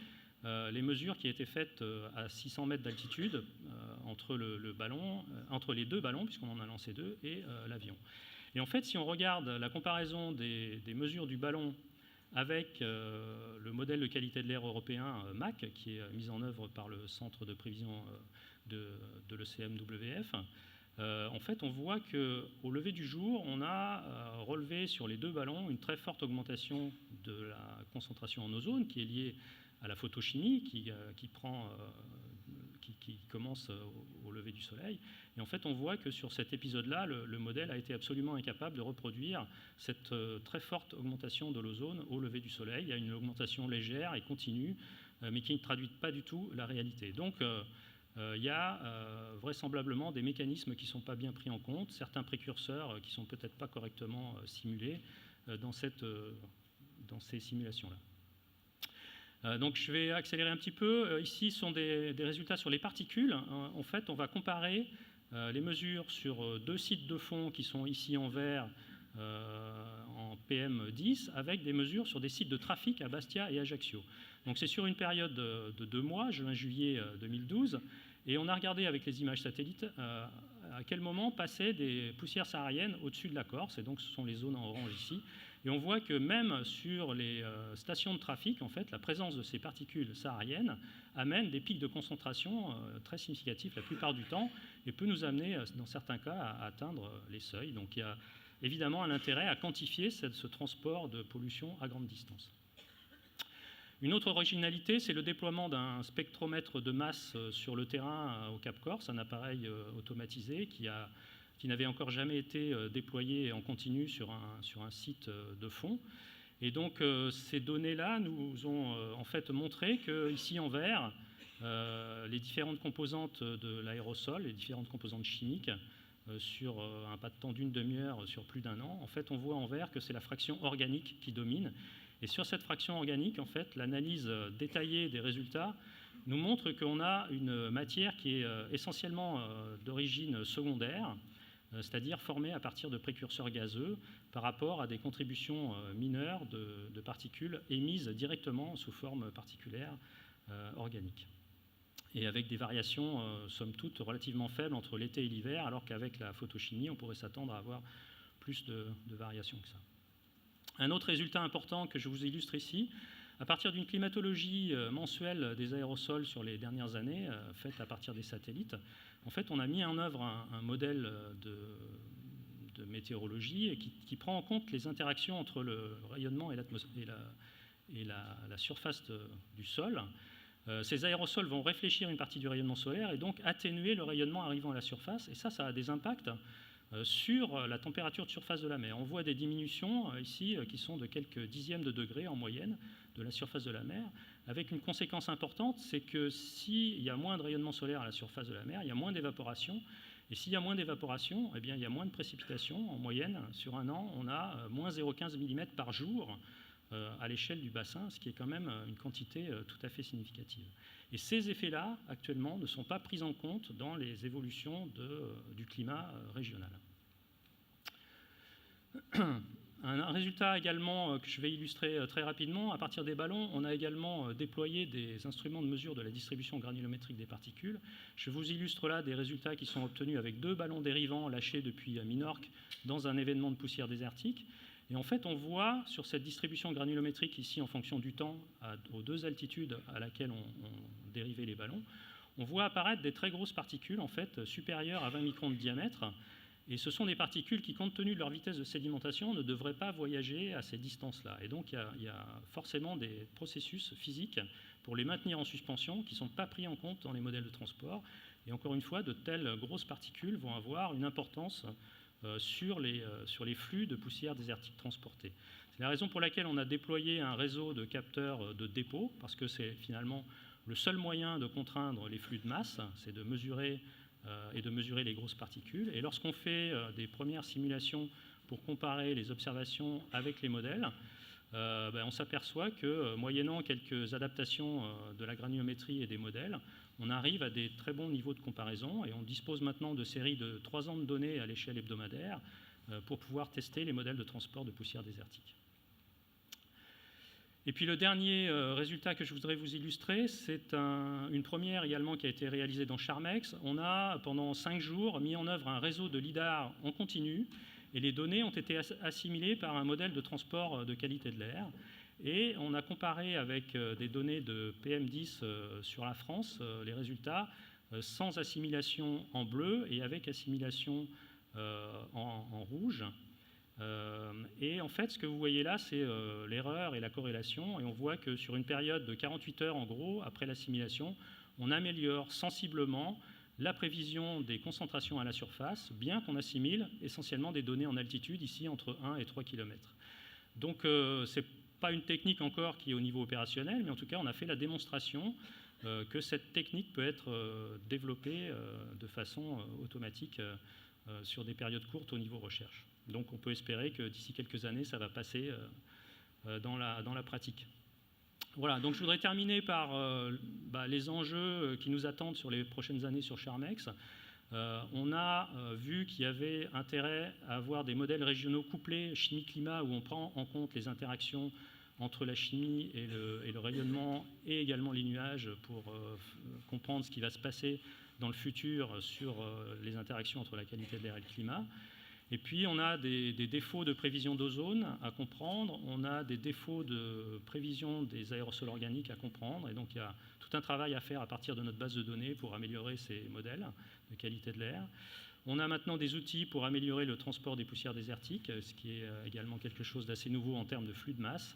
les mesures qui étaient faites à 600 mètres d'altitude entre les deux ballons, puisqu'on en a lancé 2, et l'avion. Et en fait, si on regarde la comparaison des mesures du ballon avec le modèle de qualité de l'air européen MAC, qui est mis en œuvre par le Centre de prévision de l'ECMWF, en fait, on voit qu'au lever du jour, on a relevé sur les deux ballons une très forte augmentation de la concentration en ozone qui est liée à la photochimie qui commence au lever du soleil. Et en fait, on voit que sur cet épisode-là, le modèle a été absolument incapable de reproduire cette très forte augmentation de l'ozone au lever du soleil. Il y a une augmentation légère et continue, mais qui ne traduit pas du tout la réalité. Donc, il y a vraisemblablement des mécanismes qui ne sont pas bien pris en compte, certains précurseurs qui ne sont peut-être pas correctement simulés dans ces simulations-là. Donc je vais accélérer un petit peu. Ici sont des résultats sur les particules. En fait, on va comparer les mesures sur 2 sites de fond qui sont ici en vert en PM10 avec des mesures sur des sites de trafic à Bastia et Ajaccio. Donc c'est sur une période de 2 mois, juin-juillet 2012, et on a regardé avec les images satellites à quel moment passaient des poussières sahariennes au-dessus de la Corse, et donc ce sont les zones en orange ici. Et on voit que même sur les stations de trafic, en fait, la présence de ces particules sahariennes amène des pics de concentration très significatifs la plupart du temps et peut nous amener, dans certains cas, à atteindre les seuils. Donc il y a évidemment un intérêt à quantifier ce transport de pollution à grande distance. Une autre originalité, c'est le déploiement d'un spectromètre de masse sur le terrain au Cap Corse, un appareil automatisé qui n'avait encore jamais été déployé en continu sur un site de fond. Et donc ces données-là nous ont en fait montré qu'ici en vert, les différentes composantes de l'aérosol, les différentes composantes chimiques, sur un pas de temps d'une demi-heure sur plus d'1 an, en fait on voit en vert que c'est la fraction organique qui domine. Et sur cette fraction organique, en fait, l'analyse détaillée des résultats nous montre qu'on a une matière qui est essentiellement d'origine secondaire, c'est-à-dire formée à partir de précurseurs gazeux par rapport à des contributions mineures de particules émises directement sous forme particulière organique. Et avec des variations, somme toute, relativement faibles entre l'été et l'hiver, alors qu'avec la photochimie, on pourrait s'attendre à avoir plus de variations que ça. Un autre résultat important que je vous illustre ici, à partir d'une climatologie mensuelle des aérosols sur les dernières années, faite à partir des satellites, en fait, on a mis en œuvre un modèle de météorologie qui prend en compte les interactions entre le rayonnement et la surface du sol. Ces aérosols vont réfléchir une partie du rayonnement solaire et donc atténuer le rayonnement arrivant à la surface. Et ça a des impacts sur la température de surface de la mer. On voit des diminutions ici qui sont de quelques dixièmes de degrés en moyenne de la surface de la mer, avec une conséquence importante, c'est que s'il y a moins de rayonnement solaire à la surface de la mer, il y a moins d'évaporation. Et s'il y a moins d'évaporation, eh bien, il y a moins de précipitations. En moyenne, sur 1 an, on a moins 0,15 mm par jour à l'échelle du bassin, ce qui est quand même une quantité tout à fait significative. Et ces effets-là, actuellement, ne sont pas pris en compte dans les évolutions du climat régional. Un résultat également que je vais illustrer très rapidement, à partir des ballons, on a également déployé des instruments de mesure de la distribution granulométrique des particules. Je vous illustre là des résultats qui sont obtenus avec 2 ballons dérivants lâchés depuis Minorque dans un événement de poussière désertique. Et en fait, on voit sur cette distribution granulométrique ici en fonction du temps aux 2 altitudes à laquelle on dérivait les ballons, on voit apparaître des très grosses particules en fait supérieures à 20 microns de diamètre. Et ce sont des particules qui, compte tenu de leur vitesse de sédimentation, ne devraient pas voyager à ces distances-là. Et donc, il y a forcément des processus physiques pour les maintenir en suspension qui ne sont pas pris en compte dans les modèles de transport. Et encore une fois, de telles grosses particules vont avoir une importance sur les flux de poussière désertique transportés. C'est la raison pour laquelle on a déployé un réseau de capteurs de dépôt, parce que c'est finalement le seul moyen de contraindre les flux de masse, c'est de mesurer les grosses particules. Et lorsqu'on fait des premières simulations pour comparer les observations avec les modèles, on s'aperçoit que, moyennant quelques adaptations de la granulométrie et des modèles, on arrive à des très bons niveaux de comparaison et on dispose maintenant de séries de 3 ans de données à l'échelle hebdomadaire pour pouvoir tester les modèles de transport de poussière désertique. Et puis le dernier résultat que je voudrais vous illustrer, c'est une première également qui a été réalisée dans Charmex. On a, pendant 5 jours, mis en œuvre un réseau de lidar en continu et les données ont été assimilées par un modèle de transport de qualité de l'air. Et on a comparé avec des données de PM10 sur la France les résultats sans assimilation en bleu et avec assimilation en rouge. Et en fait, ce que vous voyez là, c'est l'erreur et la corrélation. Et on voit que sur une période de 48 heures, en gros, après l'assimilation, on améliore sensiblement la prévision des concentrations à la surface, bien qu'on assimile essentiellement des données en altitude, ici entre 1 et 3 km. Donc, c'est pas une technique encore qui est au niveau opérationnel, mais en tout cas, on a fait la démonstration que cette technique peut être développée de façon automatique sur des périodes courtes au niveau recherche. Donc, on peut espérer que d'ici quelques années, ça va passer dans la pratique. Voilà, donc je voudrais terminer par les enjeux qui nous attendent sur les prochaines années sur Charmex. On a vu qu'il y avait intérêt à avoir des modèles régionaux couplés chimie-climat où on prend en compte les interactions entre la chimie et le rayonnement et également les nuages pour comprendre ce qui va se passer dans le futur sur les interactions entre la qualité de l'air et le climat. Et puis on a des défauts de prévision d'ozone à comprendre, on a des défauts de prévision des aérosols organiques à comprendre, et donc il y a tout un travail à faire à partir de notre base de données pour améliorer ces modèles de qualité de l'air. On a maintenant des outils pour améliorer le transport des poussières désertiques, ce qui est également quelque chose d'assez nouveau en termes de flux de masse.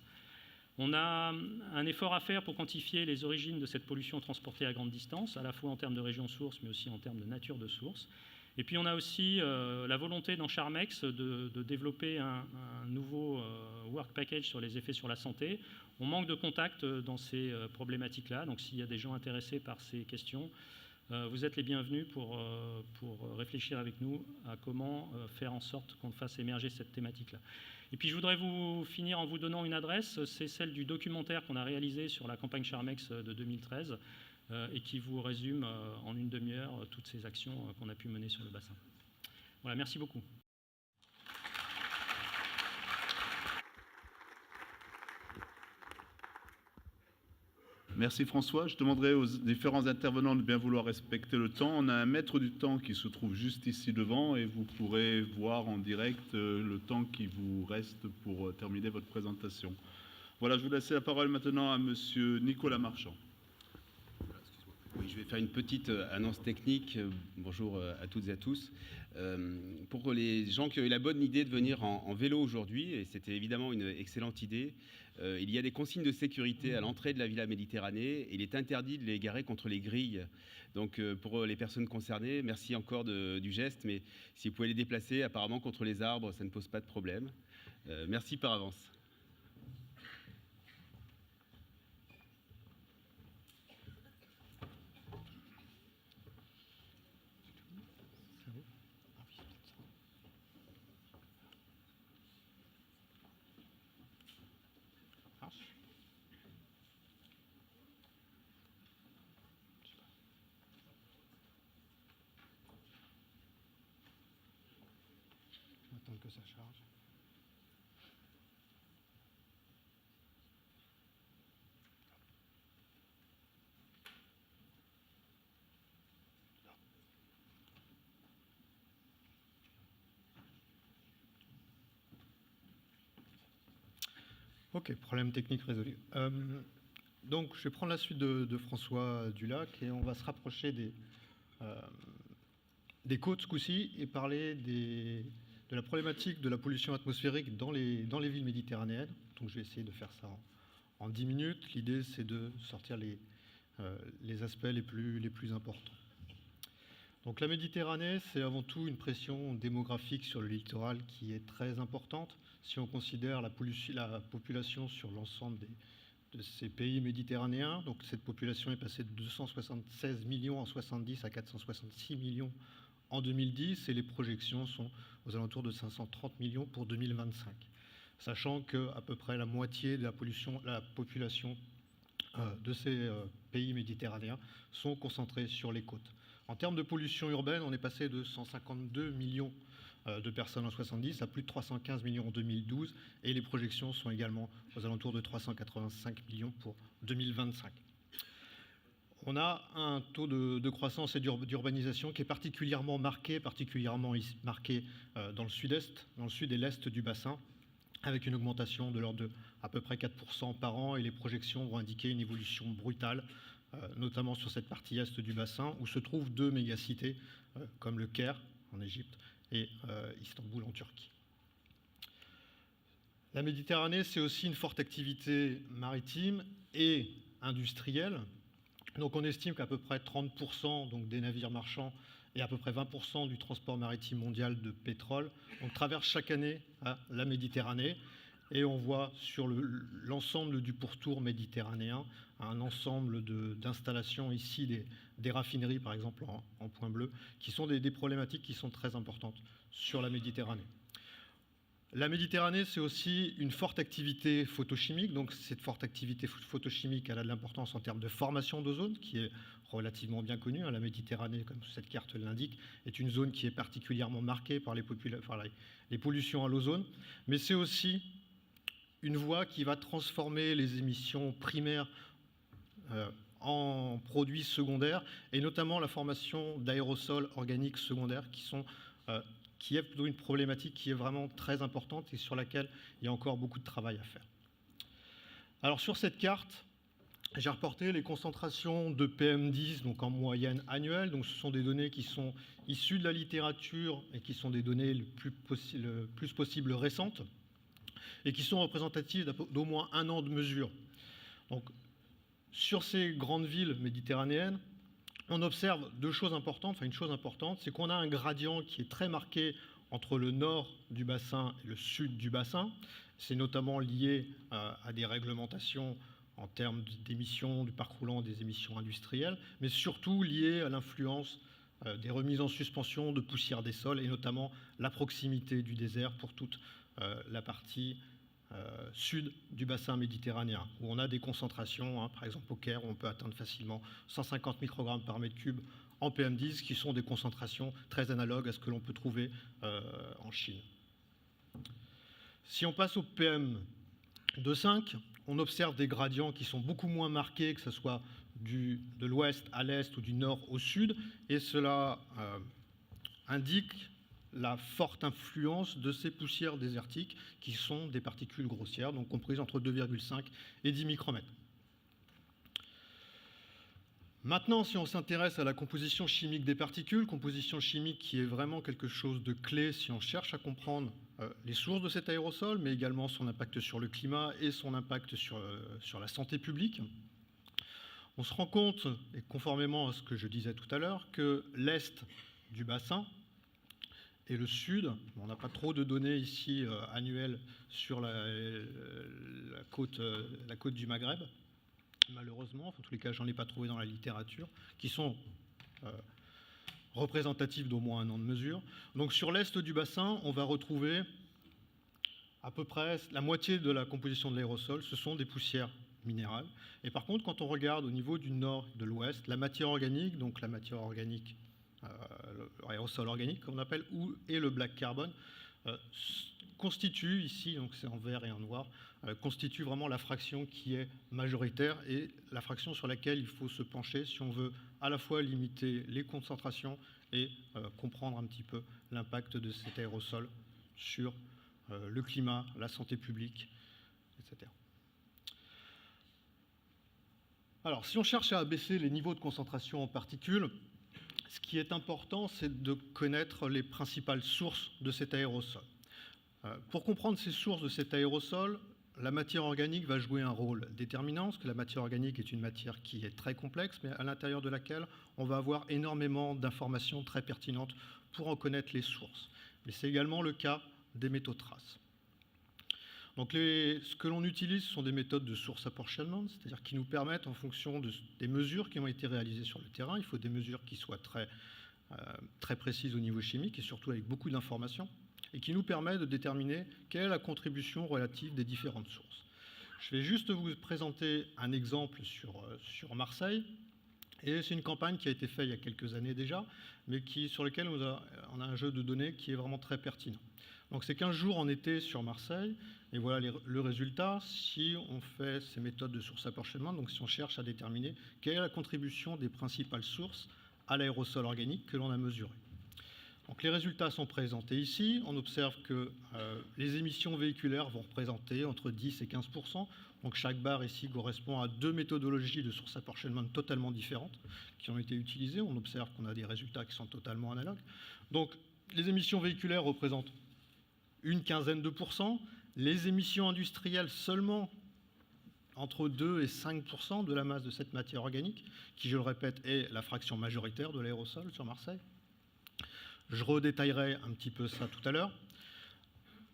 On a un effort à faire pour quantifier les origines de cette pollution transportée à grande distance, à la fois en termes de région source, mais aussi en termes de nature de source. Et puis on a aussi la volonté dans Charmex de développer un nouveau work package sur les effets sur la santé. On manque de contacts dans ces problématiques-là, donc s'il y a des gens intéressés par ces questions, vous êtes les bienvenus pour réfléchir avec nous à comment faire en sorte qu'on fasse émerger cette thématique-là. Et puis je voudrais vous finir en vous donnant une adresse, c'est celle du documentaire qu'on a réalisé sur la campagne Charmex de 2013 et qui vous résume en une demi-heure toutes ces actions qu'on a pu mener sur le bassin. Voilà, merci beaucoup. Merci François. Je demanderai aux différents intervenants de bien vouloir respecter le temps. On a un maître du temps qui se trouve juste ici devant et vous pourrez voir en direct le temps qui vous reste pour terminer votre présentation. Voilà, je vous laisse la parole maintenant à monsieur Nicolas Marchand. Oui, je vais faire une petite annonce technique. Bonjour à toutes et à tous. Pour les gens qui ont eu la bonne idée de venir en vélo aujourd'hui, et c'était évidemment une excellente idée, il y a des consignes de sécurité à l'entrée de la Villa Méditerranée et il est interdit de les garer contre les grilles. Donc pour les personnes concernées, merci encore du geste, mais si vous pouvez les déplacer apparemment contre les arbres, ça ne pose pas de problème. Merci par avance. Que ça charge. Ok, problème technique résolu. Donc, je vais prendre la suite de François Dulac et on va se rapprocher des côtes ce coup-ci et parler de la problématique de la pollution atmosphérique dans les villes méditerranéennes. Donc je vais essayer de faire ça en 10 minutes. L'idée, c'est de sortir les aspects les plus importants. Donc la Méditerranée, c'est avant tout une pression démographique sur le littoral qui est très importante. Si on considère la population sur l'ensemble de ces pays méditerranéens, donc cette population est passée de 276 millions en 70 à 466 millions en 2010 et les projections sont aux alentours de 530 millions pour 2025, sachant qu'à peu près la moitié de la population de ces pays méditerranéens sont concentrés sur les côtes. En termes de pollution urbaine, on est passé de 152 millions de personnes en 70 à plus de 315 millions en 2012 et les projections sont également aux alentours de 385 millions pour 2025. On a un taux de croissance et d'urbanisation qui est particulièrement marqué dans le sud-est, dans le sud et l'est du bassin, avec une augmentation de l'ordre de à peu près 4% par an et les projections vont indiquer une évolution brutale, notamment sur cette partie est du bassin où se trouvent deux mégacités comme le Caire en Égypte et Istanbul en Turquie. La Méditerranée, c'est aussi une forte activité maritime et industrielle. Donc on estime qu'à peu près 30% donc des navires marchands et à peu près 20% du transport maritime mondial de pétrole traverse chaque année la Méditerranée. Et on voit sur l'ensemble du pourtour méditerranéen un ensemble d'installations ici, des raffineries par exemple en point bleu, qui sont des problématiques qui sont très importantes sur la Méditerranée. La Méditerranée, c'est aussi une forte activité photochimique. Donc cette forte activité photochimique, elle a de l'importance en termes de formation d'ozone, qui est relativement bien connue. La Méditerranée, comme cette carte l'indique, est une zone qui est particulièrement marquée par les pollutions à l'ozone. Mais c'est aussi une voie qui va transformer les émissions primaires en produits secondaires, et notamment la formation d'aérosols organiques secondaires qui est plutôt une problématique qui est vraiment très importante et sur laquelle il y a encore beaucoup de travail à faire. Alors sur cette carte, j'ai reporté les concentrations de PM10 donc en moyenne annuelle. Donc ce sont des données qui sont issues de la littérature et qui sont des données le plus possible récentes et qui sont représentatives d'au moins un an de mesure. Donc sur ces grandes villes méditerranéennes, on observe deux choses importantes. Enfin, une chose importante, c'est qu'on a un gradient qui est très marqué entre le nord du bassin et le sud du bassin. C'est notamment lié à des réglementations en termes d'émissions, du parc roulant, des émissions industrielles, mais surtout lié à l'influence des remises en suspension de poussière des sols et notamment la proximité du désert pour toute la partie sud du bassin méditerranéen, où on a des concentrations, par exemple au Caire, où on peut atteindre facilement 150 microgrammes par mètre cube en PM10, qui sont des concentrations très analogues à ce que l'on peut trouver en Chine. Si on passe au PM2,5, on observe des gradients qui sont beaucoup moins marqués, que ce soit de l'ouest à l'est ou du nord au sud, et cela indique la forte influence de ces poussières désertiques qui sont des particules grossières, donc comprises entre 2,5 et 10 micromètres. Maintenant, si on s'intéresse à la composition chimique des particules, composition chimique qui est vraiment quelque chose de clé si on cherche à comprendre les sources de cet aérosol, mais également son impact sur le climat et son impact sur la santé publique, on se rend compte, et conformément à ce que je disais tout à l'heure, que l'est du bassin et le sud, on n'a pas trop de données ici annuelles sur la côte du Maghreb, malheureusement, en tous les cas, j'en ai pas trouvé dans la littérature, qui sont représentatifs d'au moins un an de mesure. Donc sur l'est du bassin, on va retrouver à peu près la moitié de la composition de l'aérosol, ce sont des poussières minérales. Et par contre, quand on regarde au niveau du nord et de l'ouest, la matière organique, donc la matière organique, l'aérosol organique, comme on appelle, et le black carbon, constitue ici, donc c'est en vert et en noir, constitue vraiment la fraction qui est majoritaire et la fraction sur laquelle il faut se pencher si on veut à la fois limiter les concentrations et comprendre un petit peu l'impact de cet aérosol sur le climat, la santé publique, etc. Alors, si on cherche à abaisser les niveaux de concentration en particules, ce qui est important, c'est de connaître les principales sources de cet aérosol. Pour comprendre ces sources de cet aérosol, la matière organique va jouer un rôle déterminant, parce que la matière organique est une matière qui est très complexe, mais à l'intérieur de laquelle on va avoir énormément d'informations très pertinentes pour en connaître les sources. Mais c'est également le cas des métaux traces. Donc ce que l'on utilise sont des méthodes de source apportionnement, c'est-à-dire qui nous permettent, en fonction des mesures qui ont été réalisées sur le terrain, il faut des mesures qui soient très précises au niveau chimique et surtout avec beaucoup d'informations, et qui nous permettent de déterminer quelle est la contribution relative des différentes sources. Je vais juste vous présenter un exemple sur Marseille, et c'est une campagne qui a été faite il y a quelques années déjà, mais sur laquelle on a un jeu de données qui est vraiment très pertinent. Donc c'est 15 jours en été sur Marseille, et voilà le résultat si on fait ces méthodes de source apportionnement, donc si on cherche à déterminer quelle est la contribution des principales sources à l'aérosol organique que l'on a mesuré. Donc les résultats sont présentés ici. On observe que les émissions véhiculaires vont représenter entre 10 et 15%. Donc chaque barre ici correspond à deux méthodologies de source apportionnement totalement différentes qui ont été utilisées. On observe qu'on a des résultats qui sont totalement analogues. Donc les émissions véhiculaires représentent une quinzaine de %. Les émissions industrielles seulement entre 2 et 5% de la masse de cette matière organique, qui, je le répète, est la fraction majoritaire de l'aérosol sur Marseille. Je redétaillerai un petit peu ça tout à l'heure.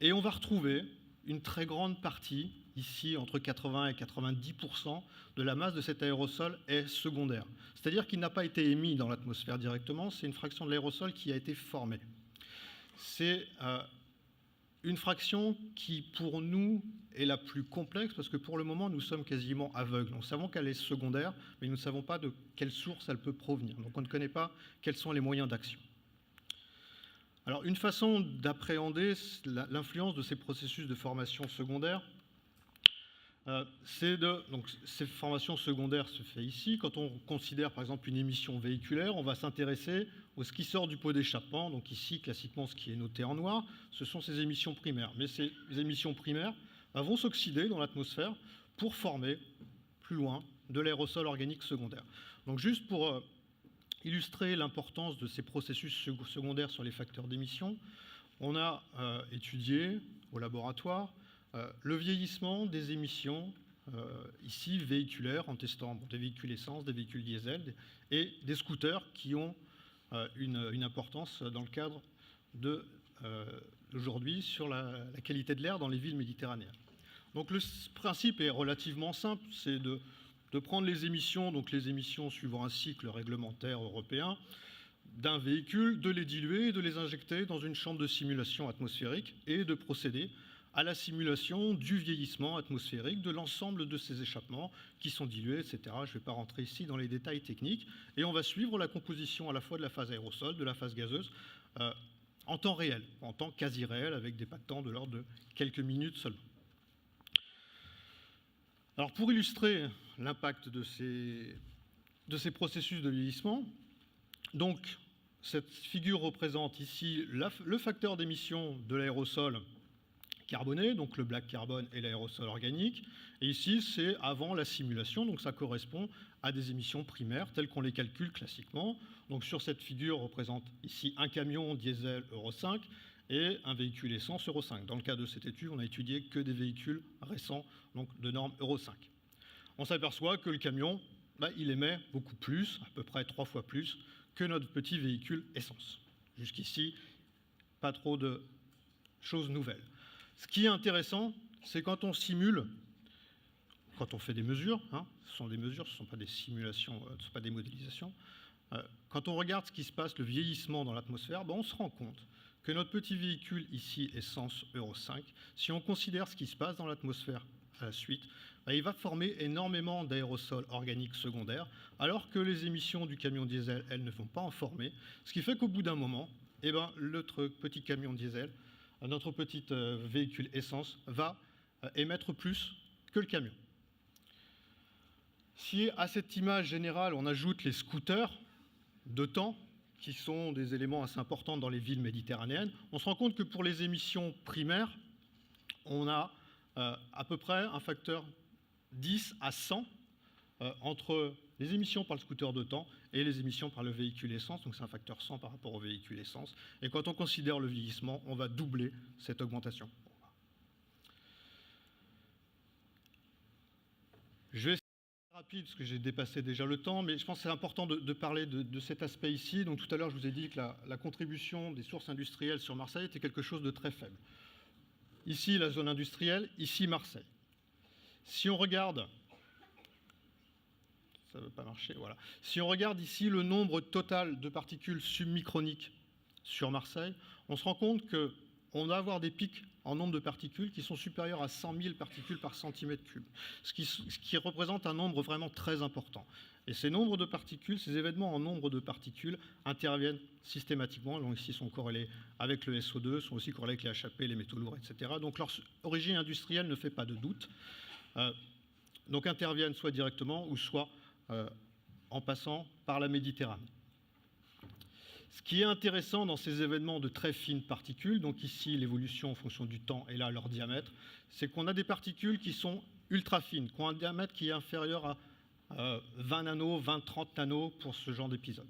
Et on va retrouver une très grande partie, ici entre 80 et 90% de la masse de cet aérosol est secondaire. C'est-à-dire qu'il n'a pas été émis dans l'atmosphère directement, c'est une fraction de l'aérosol qui a été formée. C'est une fraction qui, pour nous, est la plus complexe, parce que pour le moment, nous sommes quasiment aveugles. Nous savons qu'elle est secondaire, mais nous ne savons pas de quelle source elle peut provenir. Donc on ne connaît pas quels sont les moyens d'action. Alors une façon d'appréhender l'influence de ces processus de formation secondaire, donc ces formations secondaires se fait ici. Quand on considère par exemple une émission véhiculaire, on va s'intéresser à ce qui sort du pot d'échappement. Donc ici, classiquement, ce qui est noté en noir, ce sont ces émissions primaires. Mais ces émissions primaires vont s'oxyder dans l'atmosphère pour former plus loin de l'aérosol organique secondaire. Donc juste pour illustrer l'importance de ces processus secondaires sur les facteurs d'émission, on a étudié au laboratoire le vieillissement des émissions ici véhiculaires en testant des véhicules essence, des véhicules diesel et des scooters qui ont une importance dans le cadre d'aujourd'hui sur la qualité de l'air dans les villes méditerranéennes. Donc le principe est relativement simple, c'est de prendre les émissions, donc les émissions suivant un cycle réglementaire européen d'un véhicule, de les diluer et de les injecter dans une chambre de simulation atmosphérique et de procéder à la simulation du vieillissement atmosphérique de l'ensemble de ces échappements qui sont dilués, etc. Je ne vais pas rentrer ici dans les détails techniques. Et on va suivre la composition à la fois de la phase aérosol, de la phase gazeuse, en temps réel, en temps quasi réel, avec des pas de temps de l'ordre de quelques minutes seulement. Alors pour illustrer l'impact de ces processus de vieillissement, donc cette figure représente ici le facteur d'émission de l'aérosol carboné, donc le black carbone et l'aérosol organique. Et ici, c'est avant la simulation, donc ça correspond à des émissions primaires telles qu'on les calcule classiquement. Donc sur cette figure, on représente ici un camion diesel Euro 5 et un véhicule essence Euro 5. Dans le cas de cette étude, on n'a étudié que des véhicules récents, donc de norme Euro 5. On s'aperçoit que le camion, il émet beaucoup plus, à peu près 3 fois plus, que notre petit véhicule essence. Jusqu'ici, pas trop de choses nouvelles. Ce qui est intéressant, c'est quand on simule, quand on fait des mesures, ce sont des mesures, ce ne sont pas des simulations, ce ne sont pas des modélisations, quand on regarde ce qui se passe, le vieillissement dans l'atmosphère, on se rend compte que notre petit véhicule ici, essence Euro 5, si on considère ce qui se passe dans l'atmosphère à la suite, il va former énormément d'aérosols organiques secondaires, alors que les émissions du camion diesel, elles ne vont pas en former, ce qui fait qu'au bout d'un moment, notre petit camion diesel, notre petit véhicule essence va émettre plus que le camion. Si à cette image générale, on ajoute les scooters de temps, qui sont des éléments assez importants dans les villes méditerranéennes, on se rend compte que pour les émissions primaires, on a à peu près un facteur 10 à 100 entre les émissions par le scooter de temps et les émissions par le véhicule essence, donc c'est un facteur 100 par rapport au véhicule essence. Et quand on considère le vieillissement, on va doubler cette augmentation. Je vais essayer d'être rapide parce que j'ai dépassé déjà le temps, mais je pense que c'est important de parler de cet aspect ici. Donc tout à l'heure, je vous ai dit que la contribution des sources industrielles sur Marseille était quelque chose de très faible. Ici, la zone industrielle, ici, Marseille. Si on regarde... Ça ne veut pas marcher, voilà. Si on regarde ici le nombre total de particules submicroniques sur Marseille, on se rend compte qu'on va avoir des pics en nombre de particules qui sont supérieurs à 100 000 particules par centimètre cube, ce qui représente un nombre vraiment très important. Et ces nombres de particules, ces événements en nombre de particules interviennent systématiquement, donc ici sont corrélés avec le SO2, sont aussi corrélés avec les HAP, les métaux lourds, etc. Donc leur origine industrielle ne fait pas de doute. Donc interviennent soit directement ou soit en passant par la Méditerranée. Ce qui est intéressant dans ces événements de très fines particules, donc ici l'évolution en fonction du temps et là leur diamètre, c'est qu'on a des particules qui sont ultra fines, qui ont un diamètre qui est inférieur à 20 nanos, 20-30 nanos pour ce genre d'épisode.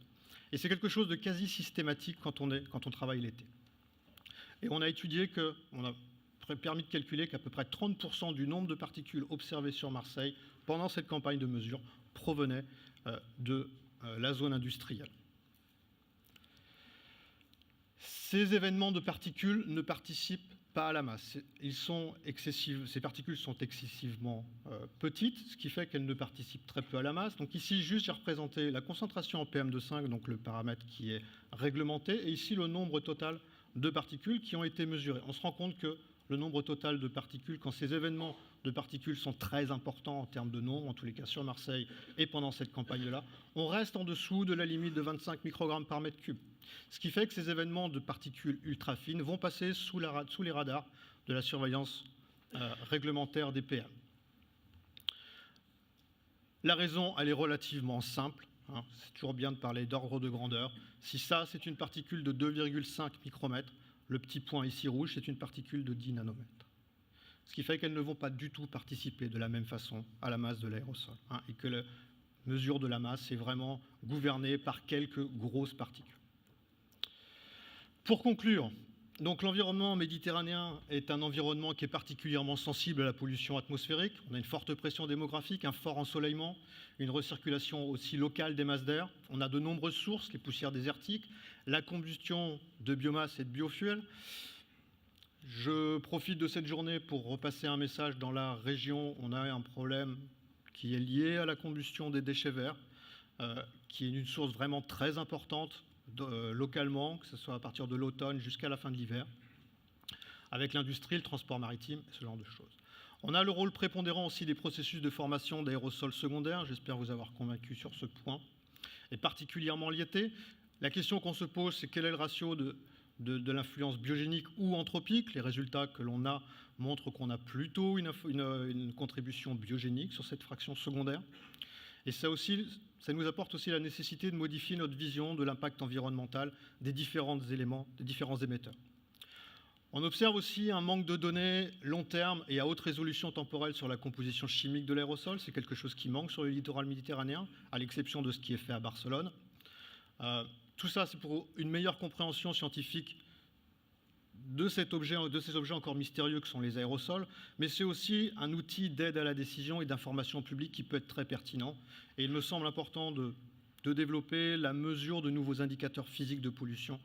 Et c'est quelque chose de quasi systématique quand on travaille l'été. Et on a étudié on a permis de calculer qu'à peu près 30% du nombre de particules observées sur Marseille pendant cette campagne de mesure provenait de la zone industrielle. Ces événements de particules ne participent pas à la masse. Ces particules sont excessivement petites, ce qui fait qu'elles ne participent très peu à la masse. Donc ici, juste, j'ai représenté la concentration en PM2,5, donc le paramètre qui est réglementé, et ici le nombre total de particules qui ont été mesurées. On se rend compte que le nombre total de particules, quand ces événements de particules sont très importants en termes de nombre, en tous les cas sur Marseille et pendant cette campagne-là, on reste en dessous de la limite de 25 microgrammes par mètre cube. Ce qui fait que ces événements de particules ultra fines vont passer sous les radars de la surveillance réglementaire des PM. La raison, elle est relativement simple. C'est toujours bien de parler d'ordre de grandeur. Si ça, c'est une particule de 2,5 micromètres, le petit point ici rouge, c'est une particule de 10 nanomètres. Ce qui fait qu'elles ne vont pas du tout participer de la même façon à la masse de l'aérosol. Et que la mesure de la masse est vraiment gouvernée par quelques grosses particules. Pour conclure, donc l'environnement méditerranéen est un environnement qui est particulièrement sensible à la pollution atmosphérique. On a une forte pression démographique, un fort ensoleillement, une recirculation aussi locale des masses d'air. On a de nombreuses sources, les poussières désertiques, la combustion de biomasse et de biofuels. Je profite de cette journée pour repasser un message. Dans la région, on a un problème qui est lié à la combustion des déchets verts, qui est une source vraiment très importante localement, que ce soit à partir de l'automne jusqu'à la fin de l'hiver, avec l'industrie, le transport maritime, ce genre de choses. On a le rôle prépondérant aussi des processus de formation d'aérosols secondaires, j'espère vous avoir convaincu sur ce point, et particulièrement liété. La question qu'on se pose, c'est quel est le ratio de l'influence biogénique ou anthropique. Les résultats que l'on a montrent qu'on a plutôt une contribution biogénique sur cette fraction secondaire. Et ça nous apporte aussi la nécessité de modifier notre vision de l'impact environnemental des différents éléments, des différents émetteurs. On observe aussi un manque de données long terme et à haute résolution temporelle sur la composition chimique de l'aérosol. C'est quelque chose qui manque sur le littoral méditerranéen, à l'exception de ce qui est fait à Barcelone. Tout ça, c'est pour une meilleure compréhension scientifique de ces objets encore mystérieux que sont les aérosols, mais c'est aussi un outil d'aide à la décision et d'information publique qui peut être très pertinent. Et il me semble important de développer la mesure de nouveaux indicateurs physiques de pollution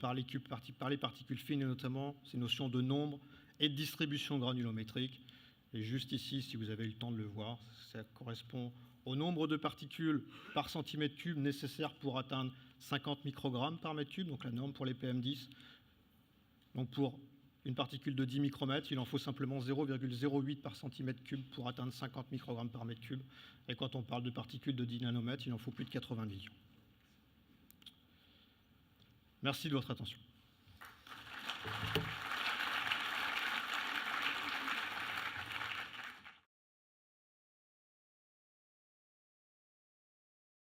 par les particules fines, et notamment ces notions de nombre et de distribution granulométrique. Et juste ici, si vous avez eu le temps de le voir, ça correspond au nombre de particules par centimètre cube nécessaires pour atteindre 50 microgrammes par mètre cube, donc la norme pour les PM10. Donc pour une particule de 10 micromètres, il en faut simplement 0,08 par centimètre cube pour atteindre 50 microgrammes par mètre cube. Et quand on parle de particules de 10 nanomètres, il en faut plus de 80 millions. Merci de votre attention.